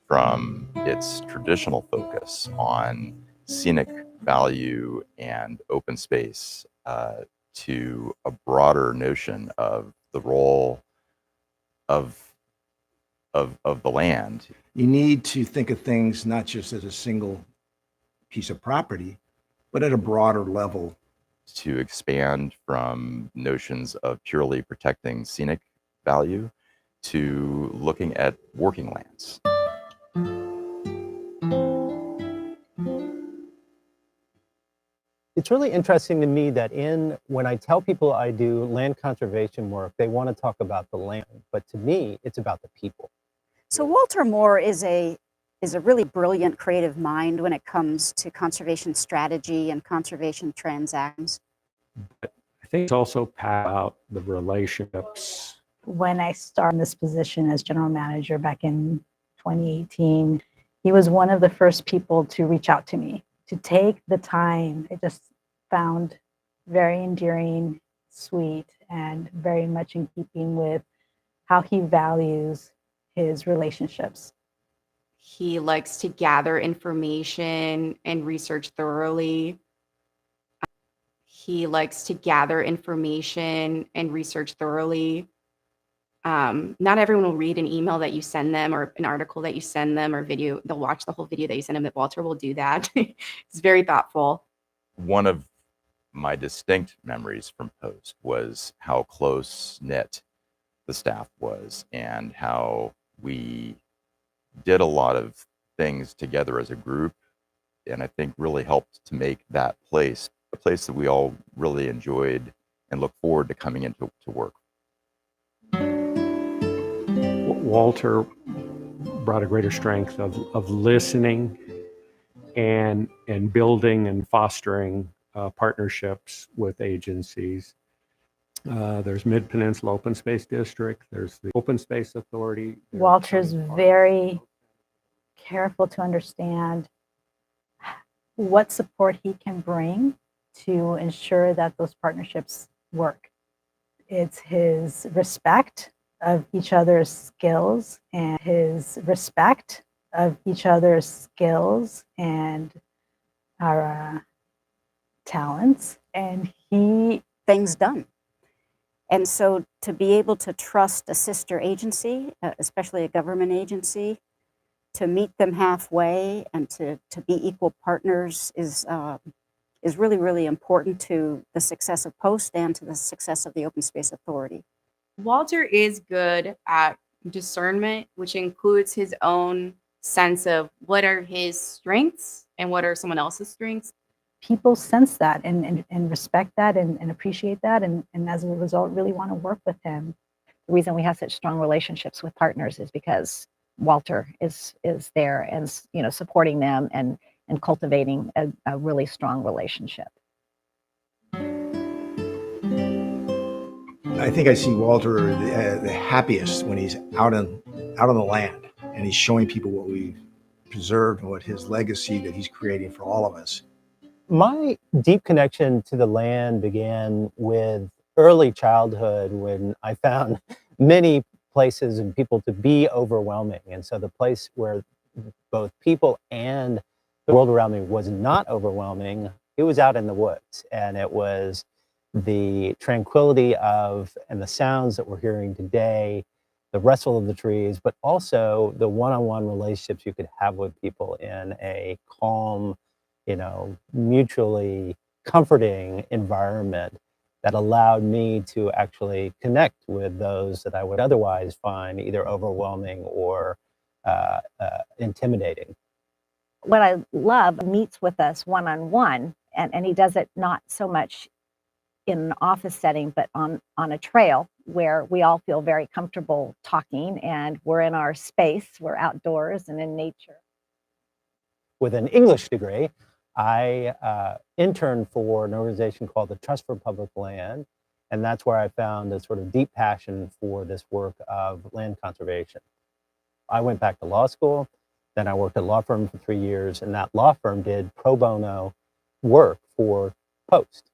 from its traditional focus on scenic value and open space to a broader notion of the role of the land. You need to think of things not just as a single piece of property, but at a broader level. To expand from notions of purely protecting scenic value to looking at working lands. it's really interesting to me that when I tell people I do land conservation work, they want to talk about the land, but to me, it's about the people. So Walter Moore is a really brilliant creative mind when it comes to conservation strategy and conservation transactions. I think it's also about the relationships. When I started this position as general manager back in 2018, he was one of the first people to reach out to me, to take the time. I just found very endearing, sweet, and very much in keeping with how he values his relationships. He likes to gather information and research thoroughly. He likes to gather information and research thoroughly. Not everyone will read an email that you send them or an article that you send them or video. They'll watch the whole video that you send them, but Walter will do that. He's very thoughtful. One of my distinct memories from Post was how close-knit the staff was and how we did a lot of things together as a group, and I think really helped to make that place a place that we all really enjoyed and look forward to coming into work. Walter brought a greater strength of listening and building and fostering partnerships with agencies. There's Mid-Peninsula Open Space District. There's the Open Space Authority. Walter's very careful to understand what support he can bring to ensure that those partnerships work. It's his respect of each other's skills and our talents, and things done. And so to be able to trust a sister agency, especially a government agency, to meet them halfway and to be equal partners is really, really important to the success of Post and to the success of the Open Space Authority. Walter is good at discernment, which includes his own sense of what are his strengths and what are someone else's strengths. People sense that and respect that and appreciate that, and as a result really want to work with him. The reason we have such strong relationships with partners is because Walter is there and supporting them and cultivating a really strong relationship. I think I see Walter the happiest when he's out on the land and he's showing people what we've preserved and what his legacy that he's creating for all of us. My deep connection to the land began with early childhood when I found many places and people to be overwhelming. And so the place where both people and the world around me was not overwhelming, it was out in the woods. And it was the tranquility of and the sounds that we're hearing today, the rustle of the trees, but also the one-on-one relationships you could have with people in a calm, mutually comforting environment that allowed me to actually connect with those that I would otherwise find either overwhelming or intimidating. What I love, meets with us one-on-one, and he does it not so much in an office setting, but on a trail where we all feel very comfortable talking and we're in our space, we're outdoors and in nature. With an English degree, I interned for an organization called the Trust for Public Land, and that's where I found a sort of deep passion for this work of land conservation. I went back to law school, then I worked at a law firm for 3 years, and that law firm did pro bono work for Post.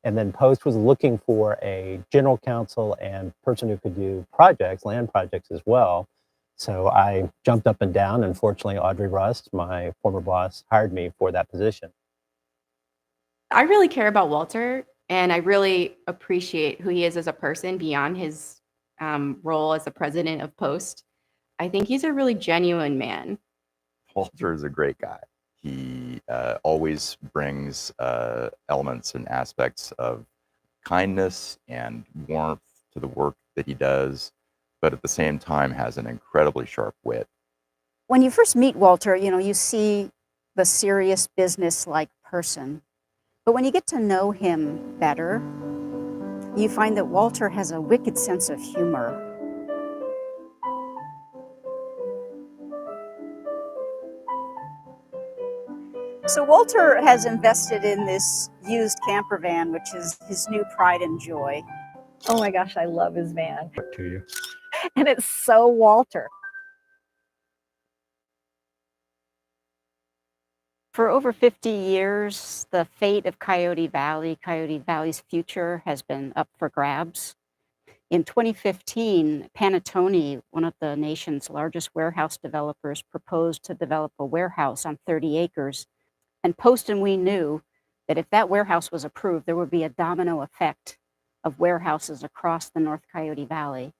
And then Post was looking for a general counsel and person who could do projects, land projects as well. So I jumped up and down, and fortunately, Audrey Rust, my former boss, hired me for that position. I really care about Walter, and I really appreciate who he is as a person beyond his role as the president of Post. I think he's a really genuine man. Walter is a great guy. He always brings elements and aspects of kindness and warmth to the work that he does, but at the same time has an incredibly sharp wit. When you first meet Walter, you see the serious business-like person. But when you get to know him better, you find that Walter has a wicked sense of humor. So Walter has invested in this used camper van, which is his new pride and joy. Oh my gosh, I love his van. To you. And it's so Walter. For over 50 years, the fate of Coyote Valley's future has been up for grabs. In 2015, Panattoni, one of the nation's largest warehouse developers, proposed to develop a warehouse on 30 acres. And Post and we knew that if that warehouse was approved, there would be a domino effect of warehouses across the North Coyote Valley.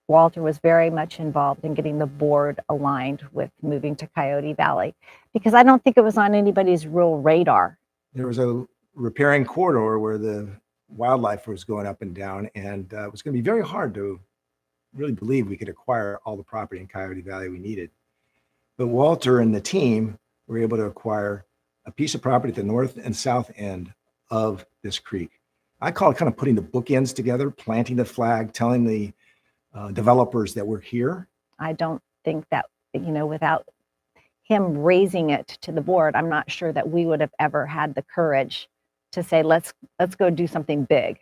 Walter was very much involved in getting the board aligned with moving to Coyote Valley because I don't think it was on anybody's real radar. There was a riparian corridor where the wildlife was going up and down, and it was going to be very hard to really believe we could acquire all the property in Coyote Valley we needed. But Walter and the team were able to acquire a piece of property at the north and south end of this creek. I call it kind of putting the bookends together, planting the flag, telling the developers that we're here. I don't think that, without him raising it to the board, I'm not sure that we would have ever had the courage to say, let's go do something big.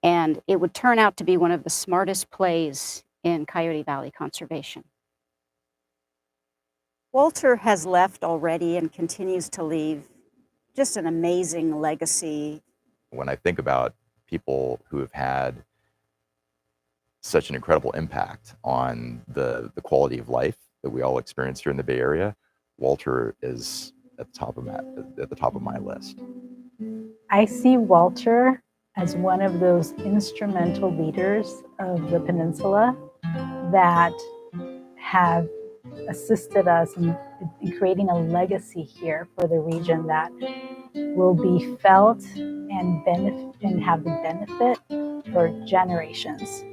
And it would turn out to be one of the smartest plays in Coyote Valley conservation. Walter has left already and continues to leave just an amazing legacy. When I think about people who have had such an incredible impact on the quality of life that we all experience here in the Bay Area, Walter is at the top of my list. I see Walter as one of those instrumental leaders of the peninsula that have assisted us in creating a legacy here for the region that will be felt and have the benefit for generations.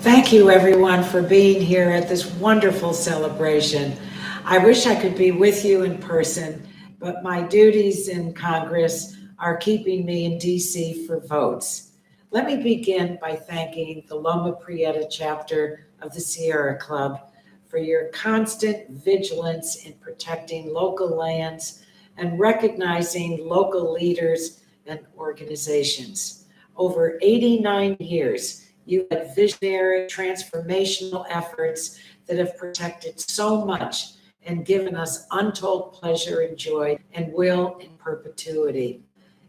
Thank you, everyone, for being here at this wonderful celebration. I wish I could be with you in person, but my duties in Congress are keeping me in DC for votes. Let me begin by thanking the Loma Prieta chapter of the Sierra Club for your constant vigilance in protecting local lands and recognizing local leaders and organizations. Over 89 years, you had visionary, transformational efforts that have protected so much and given us untold pleasure and joy and will in perpetuity.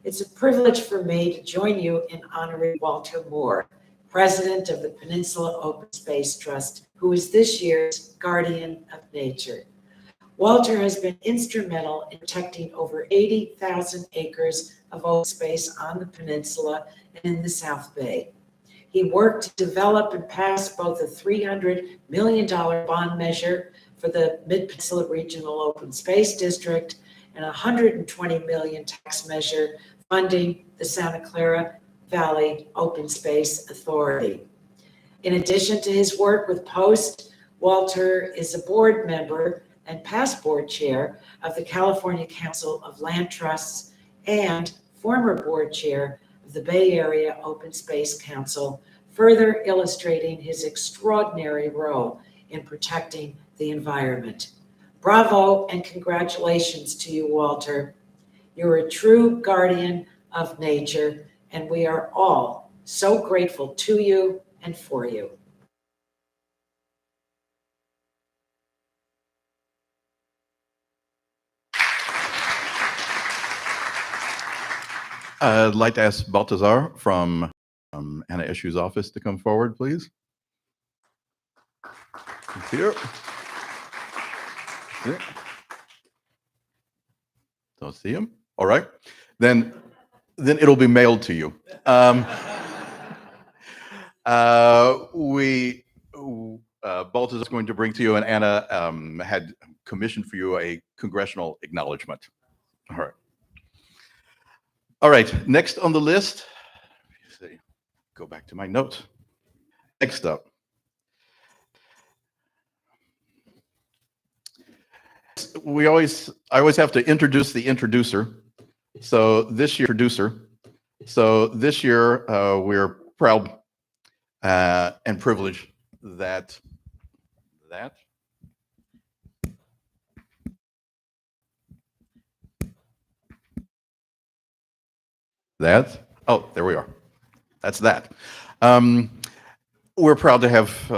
It's a privilege for me to join you in honoring Walter Moore, President of the Peninsula Open Space Trust, who is this year's Guardian of Nature. Walter has been instrumental in protecting over 80,000 acres of open space on the peninsula and in the South Bay. He worked to develop and pass both a $300 million bond measure for the Mid-Peninsula Regional Open Space District and a $120 million tax measure funding the Santa Clara Valley Open Space Authority. In addition to his work with Post, Walter is a board member and past board chair of the California Council of Land Trusts and former board chair of the Bay Area Open Space Council, further illustrating his extraordinary role in protecting the environment. Bravo and congratulations to you, Walter. You're a true guardian of nature, and we are all so grateful to you and for you. I'd like to ask Baltazar from Anna Issue's office to come forward, please. Here. Don't see him. All right. Then it'll be mailed to you. Bolt is going to bring to you, and Anna had commissioned for you a congressional acknowledgement. All right. All right, next on the list, let's see, go back to my notes. Next up. I always have to introduce the introducer. So this year, we're proud and privileged that oh, there we are. That's that. We're proud to have,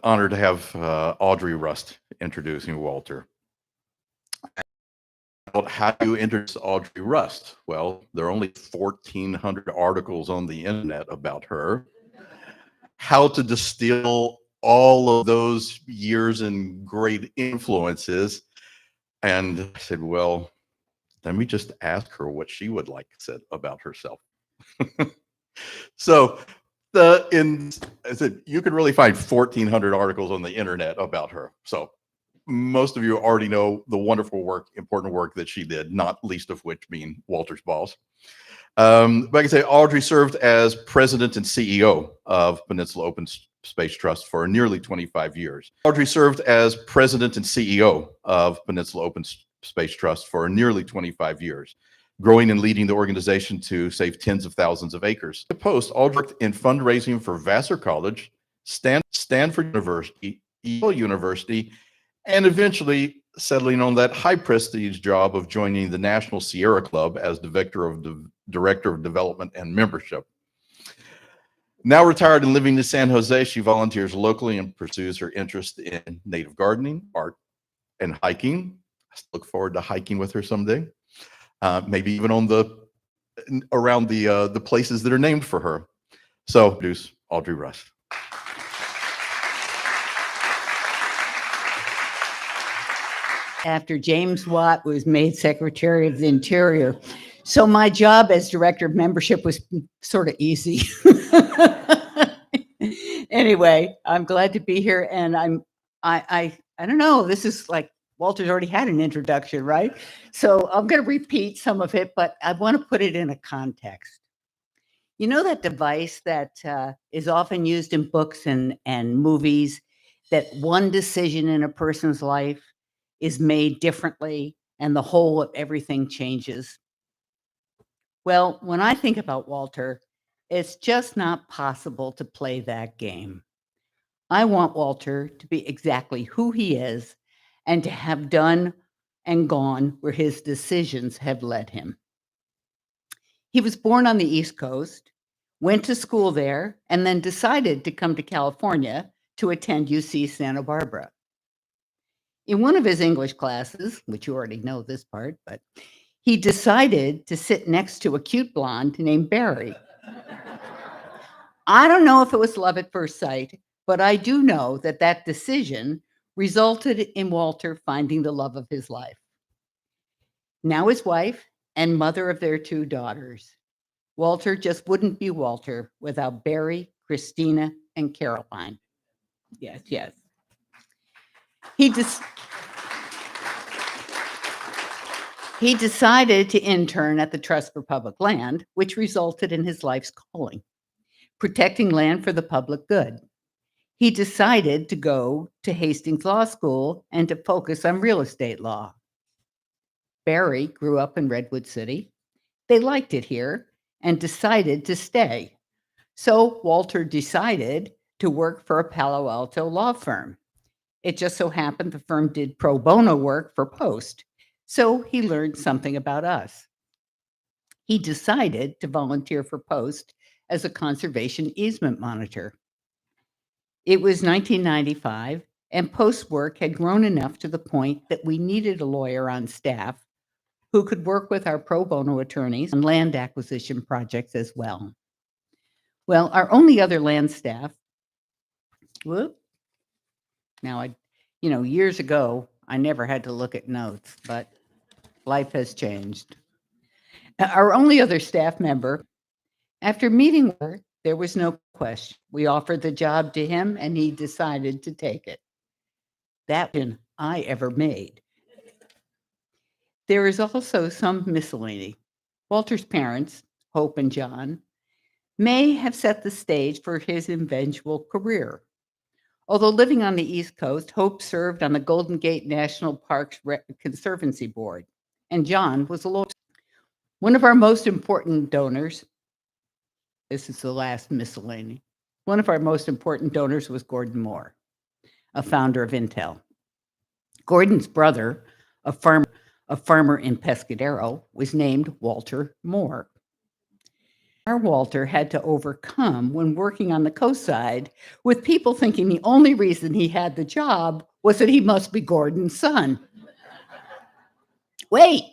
honored to have Audrey Rust introducing Walter. How do you introduce Audrey Rust? Well, there are only 1,400 articles on the internet about her. How to distill all of those years and great influences. And I said, well, let me just ask her what she would like said about herself. So I said, you could really find 1,400 articles on the internet about her. So most of you already know the wonderful work, important work that she did, not least of which being Walter's Balls. But I can say Audrey served as president and CEO of Peninsula Open Space Trust for nearly 25 years. Audrey served as president and CEO of Peninsula Open Space Trust for nearly 25 years, growing and leading the organization to save tens of thousands of acres. The Post, Audrey worked in fundraising for Vassar College, Stanford University, Yale University, and eventually settling on that high prestige job of joining the National Sierra Club as Director of Development and Membership. Now retired and living in San Jose, she volunteers locally and pursues her interest in native gardening, art, and hiking. I look forward to hiking with her someday. Maybe even around the places that are named for her. So, introduce Audrey Rust. After James Watt was made Secretary of the Interior. So my job as Director of Membership was sort of easy. Anyway, I'm glad to be here, and I don't know, this is like Walter's already had an introduction, right? So I'm going to repeat some of it, but I want to put it in a context. You know that device that is often used in books and movies, that one decision in a person's life is made differently and the whole of everything changes? Well, when I think about Walter, it's just not possible to play that game. I want Walter to be exactly who he is and to have done and gone where his decisions have led him. He was born on the East Coast, went to school there, and then decided to come to California to attend UC Santa Barbara. In one of his English classes, which you already know this part, but he decided to sit next to a cute blonde named Barry. I don't know if it was love at first sight, but I do know that that decision resulted in Walter finding the love of his life. Now his wife and mother of their two daughters. Walter just wouldn't be Walter without Barry, Christina, and Caroline. Yes, yes. He decided to intern at the Trust for Public Land, which resulted in his life's calling, protecting land for the public good. He decided to go to Hastings Law School and to focus on real estate law. Barry grew up in Redwood City. They liked it here and decided to stay. So Walter decided to work for a Palo Alto law firm. It just so happened the firm did pro bono work for Post, so he learned something about us. He decided to volunteer for Post as a conservation easement monitor. It was 1995, and Post's work had grown enough to the point that we needed a lawyer on staff who could work with our pro bono attorneys on land acquisition projects as well. Well, our only other land staff, years ago, I never had to look at notes, but life has changed. Our only other staff member, after meeting with her, there was no question. We offered the job to him and he decided to take it. That one I ever made. There is also some miscellany. Walter's parents, Hope and John, may have set the stage for his eventual career. Although living on the East Coast, Hope served on the Golden Gate National Parks Conservancy Board, and John was a lawyer. One of our most important donors, this is the last miscellany, one of our most important donors was Gordon Moore, a founder of Intel. Gordon's brother, a farmer in Pescadero, was named Walter Moore. Our Walter had to overcome when working on the coast side with people thinking the only reason he had the job was that he must be Gordon's son. Wait.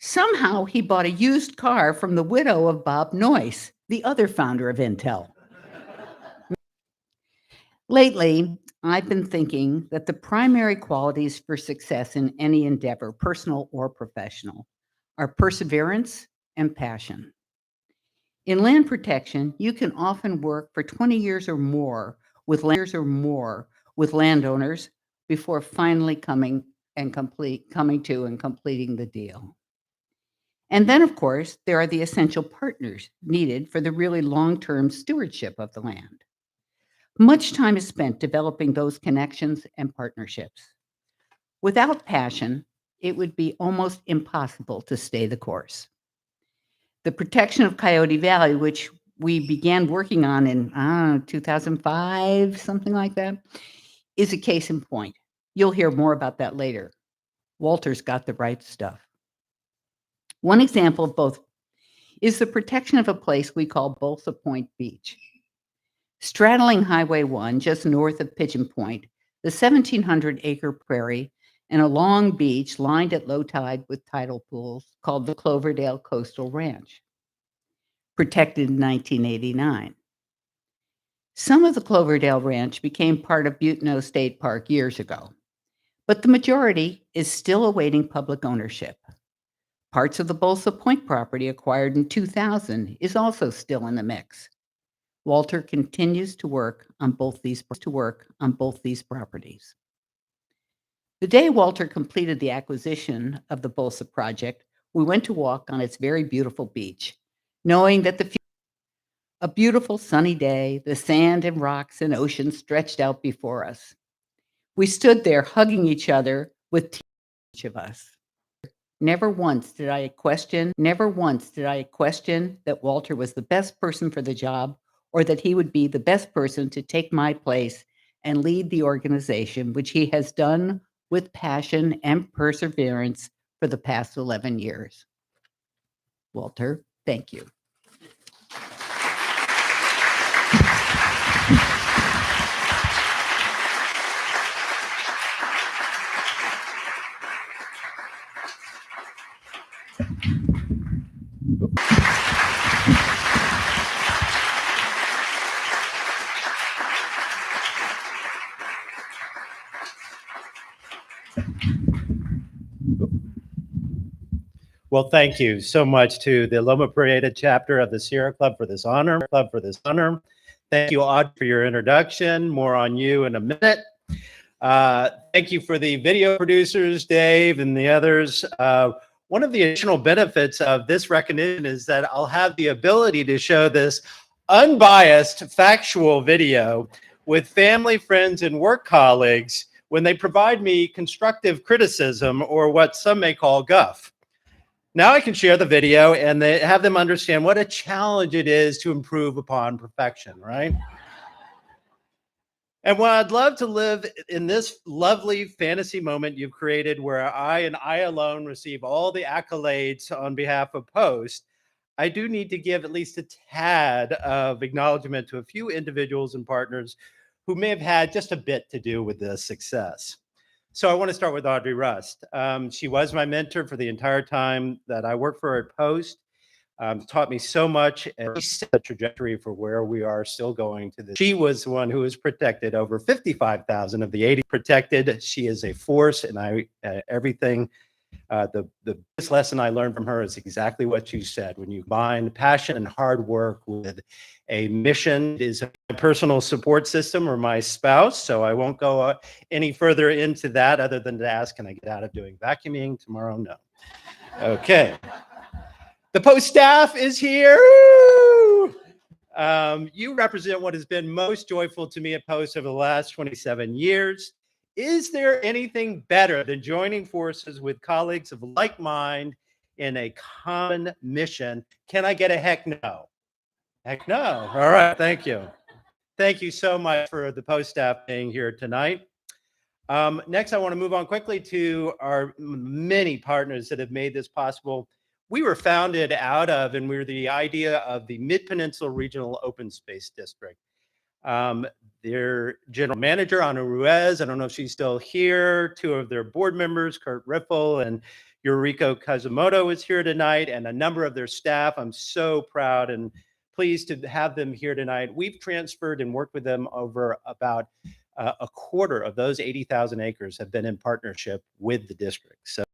Somehow he bought a used car from the widow of Bob Noyce, the other founder of Intel. Lately, I've been thinking that the primary qualities for success in any endeavor, personal or professional, are perseverance and passion. In land protection, you can often work for 20 years or more with landowners before finally coming to and completing the deal. And then, of course, there are the essential partners needed for the really long-term stewardship of the land. Much time is spent developing those connections and partnerships. Without passion, it would be almost impossible to stay the course. The protection of Coyote Valley, which we began working on in 2005, something like that, is a case in point. You'll hear more about that later. Walter's got the right stuff. One example of both is the protection of a place we call Balsa Point Beach. Straddling Highway 1, just north of Pigeon Point, the 1,700-acre prairie and a long beach lined at low tide with tidal pools called the Cloverdale Coastal Ranch, protected in 1989. Some of the Cloverdale Ranch became part of Buteno State Park years ago, but the majority is still awaiting public ownership. Parts of the Balsa Point property acquired in 2000 is also still in the mix. Walter continues to work on both these properties. The day Walter completed the acquisition of the Balsa project, we went to walk on its very beautiful beach, knowing that a beautiful sunny day, the sand and rocks and ocean stretched out before us. We stood there hugging each other with tears in each of us. Never once did I question that Walter was the best person for the job or that he would be the best person to take my place and lead the organization, which he has done with passion and perseverance for the past 11 years. Walter, thank you. Well, thank you so much to the Loma Prieta chapter of the Sierra Club for this honor. Thank you, Audrey, for your introduction. More on you in a minute. Thank you for the video producers, Dave, and the others. One of the additional benefits of this recognition is that I'll have the ability to show this unbiased, factual video with family, friends, and work colleagues when they provide me constructive criticism, or what some may call guff. Now I can share the video and have them understand what a challenge it is to improve upon perfection, right? And while I'd love to live in this lovely fantasy moment you've created where I and I alone receive all the accolades on behalf of Post, I do need to give at least a tad of acknowledgement to a few individuals and partners who may have had just a bit to do with this success. So I want to start with Audrey Rust. She was my mentor for the entire time that I worked for her at Post. Taught me so much and set the trajectory for where we are still going to this. She was the one who was protected over 55,000 of the 80 protected. She is a force and everything The biggest lesson I learned from her is exactly what you said. When you combine passion and hard work with a mission, it is a personal support system or my spouse. So I won't go any further into that other than to ask, can I get out of doing vacuuming tomorrow? No. Okay. The post staff is here. You represent what has been most joyful to me at Post over the last 27 years. Is there anything better than joining forces with colleagues of like mind in a common mission? Can I get a heck no? Heck no. All right. Thank you. Thank you so much for the Post staff being here tonight. Next, I want to move on quickly to our many partners that have made this possible. We were founded out of, and we're the idea of the Mid-Peninsula Regional Open Space District. Their general manager, Ana Ruiz, I don't know if she's still here, two of their board members, Kurt Riffle and Yuriko Kazumoto is here tonight, and a number of their staff. I'm so proud and pleased to have them here tonight. We've transferred and worked with them over about a quarter of those 80,000 acres have been in partnership with the district. So,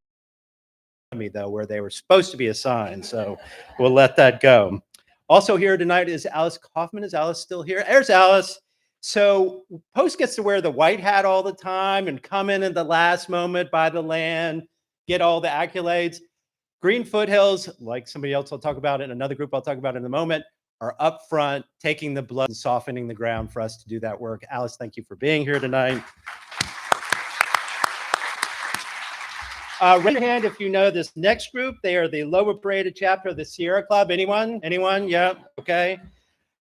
though, where they were supposed to be assigned. So we'll let that go. Also here tonight is Alice Kaufman. Is Alice still here? There's Alice. So Post gets to wear the white hat all the time and come in at the last moment, buy the land, get all the accolades. Green Foothills, like somebody else I'll talk about in another group I'll talk about in a moment, are up front, taking the blood and softening the ground for us to do that work. Alice, thank you for being here tonight. Raise your hand if you know this next group. They are the Lower Parada chapter of the Sierra Club. Anyone? Anyone? Yeah. Okay.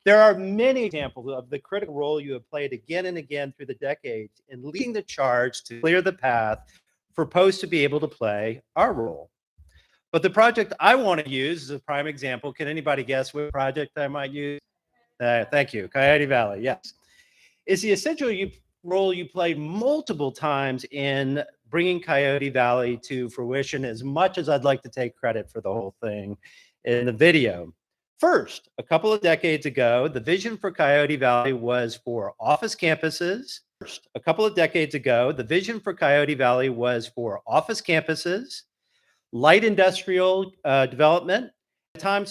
There are many examples of the critical role you have played again and again through the decades in leading the charge to clear the path for Post to be able to play our role. But the project I want to use is a prime example. Can anybody guess what project I might use? Thank you. Coyote Valley. Yes. It's the essential role you played multiple times in bringing Coyote Valley to fruition, as much as I'd like to take credit for the whole thing in the video. First, a couple of decades ago, the vision for Coyote Valley was for office campuses. A couple of decades ago, the vision for Coyote Valley was for office campuses, light industrial development. At the time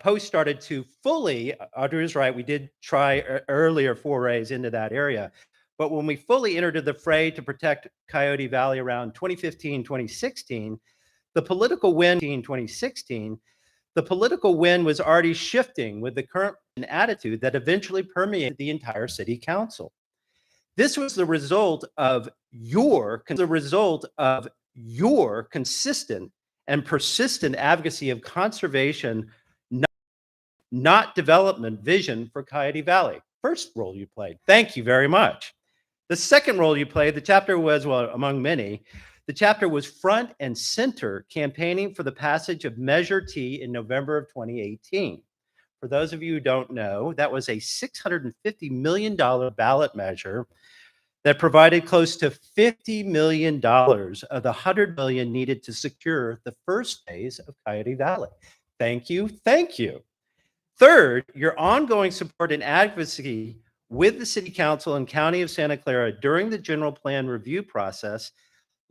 Post started to fully, Audrey is right, we did try earlier forays into that area. But when we fully entered the fray to protect Coyote Valley around 2015, 2016, the political wind was already shifting with the current attitude that eventually permeated the entire city council. This was the result of your consistent and persistent advocacy of conservation, not development vision for Coyote Valley. First role you played. Thank you very much. The second role you played, the chapter was, well, among many, the chapter was front and center campaigning for the passage of Measure T in November of 2018. For those of you who don't know, that was a $650 million ballot measure that provided close to $50 million of the $100 million needed to secure the first phase of Coyote Valley. Thank you. Thank you. Third, your ongoing support and advocacy with the City Council and County of Santa Clara during the general plan review process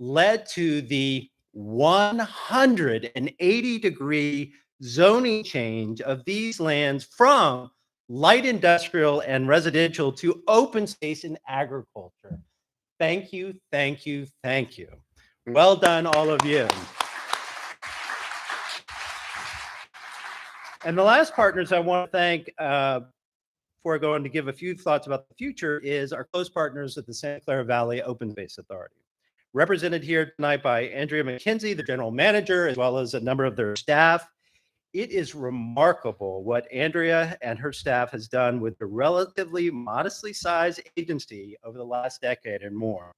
led to the 180-degree zoning change of these lands from light industrial and residential to open space and agriculture. Thank you, thank you, thank you. Well done, all of you. And the last partners I want to thank before I go on to give a few thoughts about the future is our close partners at the Santa Clara Valley Open Space Authority. Represented here tonight by Andrea McKenzie, the general manager, as well as a number of their staff. It is remarkable what Andrea and her staff has done with the relatively modestly sized agency over the last decade and more.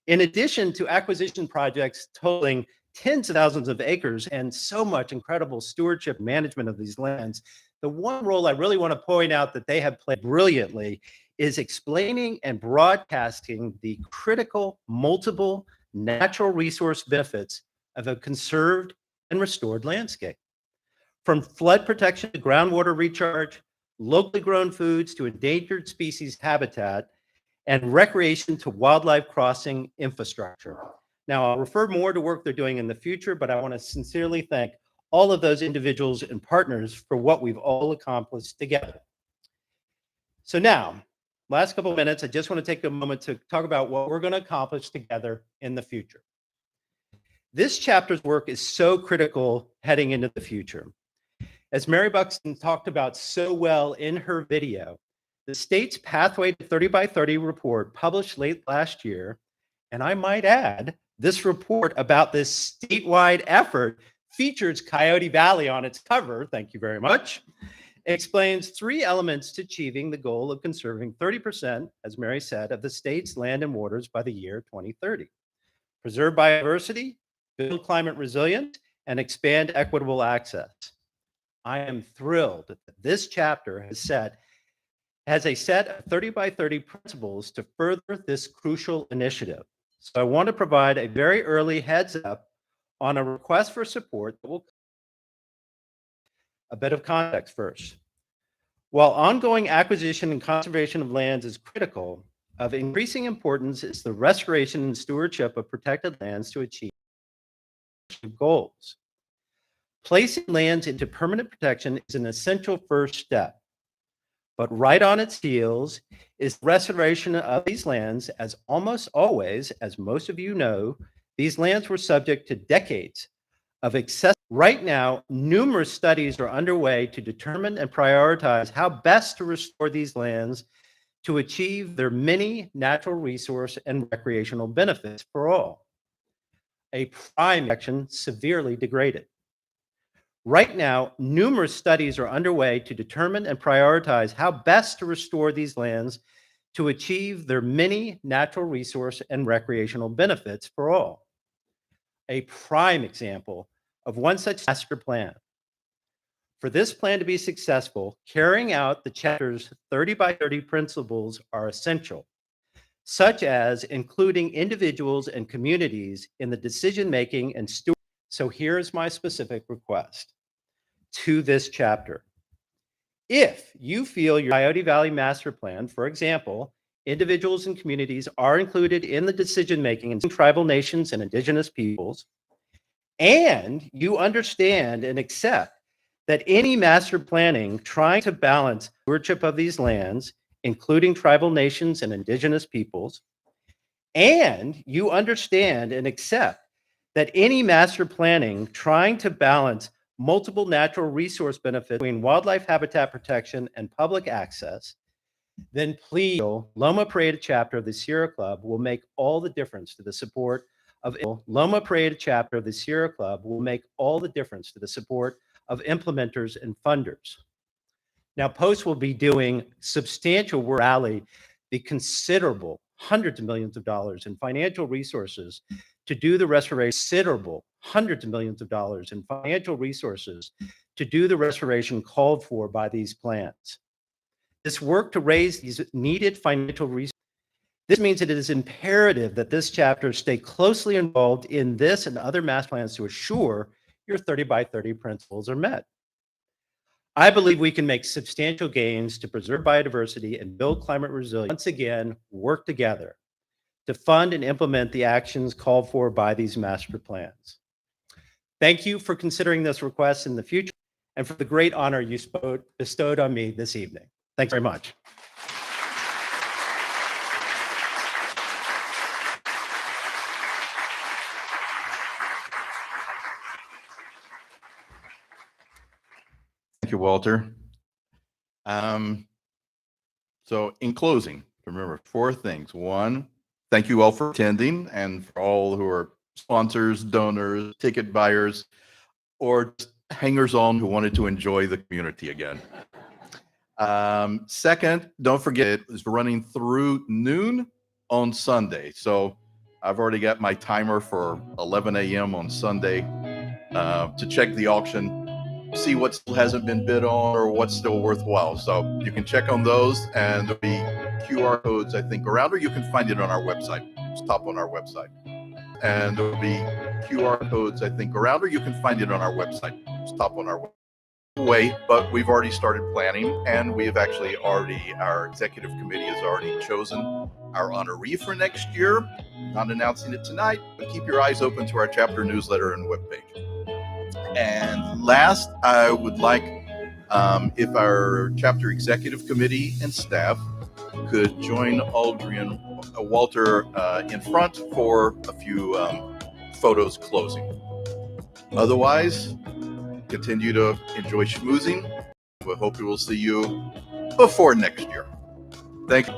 In addition to acquisition projects totaling tens of thousands of acres and so much incredible stewardship management of these lands, the one role I really want to point out that they have played brilliantly is explaining and broadcasting the critical multiple natural resource benefits of a conserved and restored landscape. From flood protection to groundwater recharge, locally grown foods to endangered species habitat, and recreation to wildlife crossing infrastructure. Now, I'll refer more to work they're doing in the future, but I want to sincerely thank all of those individuals and partners for what we've all accomplished together. So now, last couple of minutes, I just want to take a moment to talk about what we're going to accomplish together in the future. This chapter's work is so critical heading into the future. As Mary Buxton talked about so well in her video, the state's Pathway to 30 by 30 report published late last year, and I might add, this report about this statewide effort features Coyote Valley on its cover, thank you very much, explains 3 elements to achieving the goal of conserving 30%, as Mary said, of the state's land and waters by the year 2030. Preserve biodiversity, build climate resilience, and expand equitable access. I am thrilled that this chapter has a set of 30 by 30 principles to further this crucial initiative. So I want to provide a very early heads up on a request for support that will. A bit of context first. While ongoing acquisition and conservation of lands is critical, of increasing importance is the restoration and stewardship of protected lands to achieve goals. Placing lands into permanent protection is an essential first step. But right on its heels is restoration of these lands, as almost always, as most of you know, these lands were subject to decades of excessive. Right now, numerous studies are underway to determine and prioritize how best to restore these lands to achieve their many natural resource and recreational benefits for all. A prime action severely degraded. Right now, numerous studies are underway to determine and prioritize how best to restore these lands to achieve their many natural resource and recreational benefits for all. A prime example of one such master plan. For this plan to be successful, carrying out the chapter's 30 by 30 principles are essential, such as including individuals and communities in the decision-making and stewardship. So here's my specific request to this chapter. If you feel your Coyote Valley Master Plan, for example, individuals and communities are included in the decision-making in tribal nations and indigenous peoples, and you understand and accept that any master planning trying to balance stewardship of these lands, including tribal nations and indigenous peoples, and you understand and accept that any master planning trying to balance multiple natural resource benefits between wildlife habitat protection and public access, then please, Loma Prieta chapter of the Sierra Club will make all the difference to the support of Loma Prieta chapter of the Sierra Club will make all the difference to the support of implementers and funders. Now, POST will be doing substantial work rally the considerable hundreds of millions of dollars in financial resources to do the restoration, considerable hundreds of millions of dollars in financial resources to do the restoration called for by these plans. This work to raise these needed financial resources. This means that it is imperative that this chapter stay closely involved in this and other master plans to assure your 30 by 30 principles are met. I believe we can make substantial gains to preserve biodiversity and build climate resilience. Once again, work together to fund and implement the actions called for by these master plans. Thank you for considering this request in the future and for the great honor you bestowed on me this evening. Thanks very much. Thank you, Walter. So in closing, remember 4 things. 1, thank you all for attending and for all who are sponsors, donors, ticket buyers, or hangers on who wanted to enjoy the community again. Second, don't forget it's running through noon on Sunday. So I've already got my timer for 11 a.m. on Sunday to check the auction, see what still hasn't been bid on or what's still worthwhile. So you can check on those, and there'll be QR codes, I think, around, or you can find it on our website. Stop on our website. And there'll be QR codes, I think, around, or you can find it on our website. Stop on our website. way, but we've already started planning, and we have actually already, our executive committee has already chosen our honoree for next year. Not announcing it tonight, but keep your eyes open to our chapter newsletter and webpage. And last, I would like if our chapter executive committee and staff could join Audrey and Walter in front for a few photos closing. Otherwise, continue to enjoy schmoozing. We hope we will see you before next year. Thank you.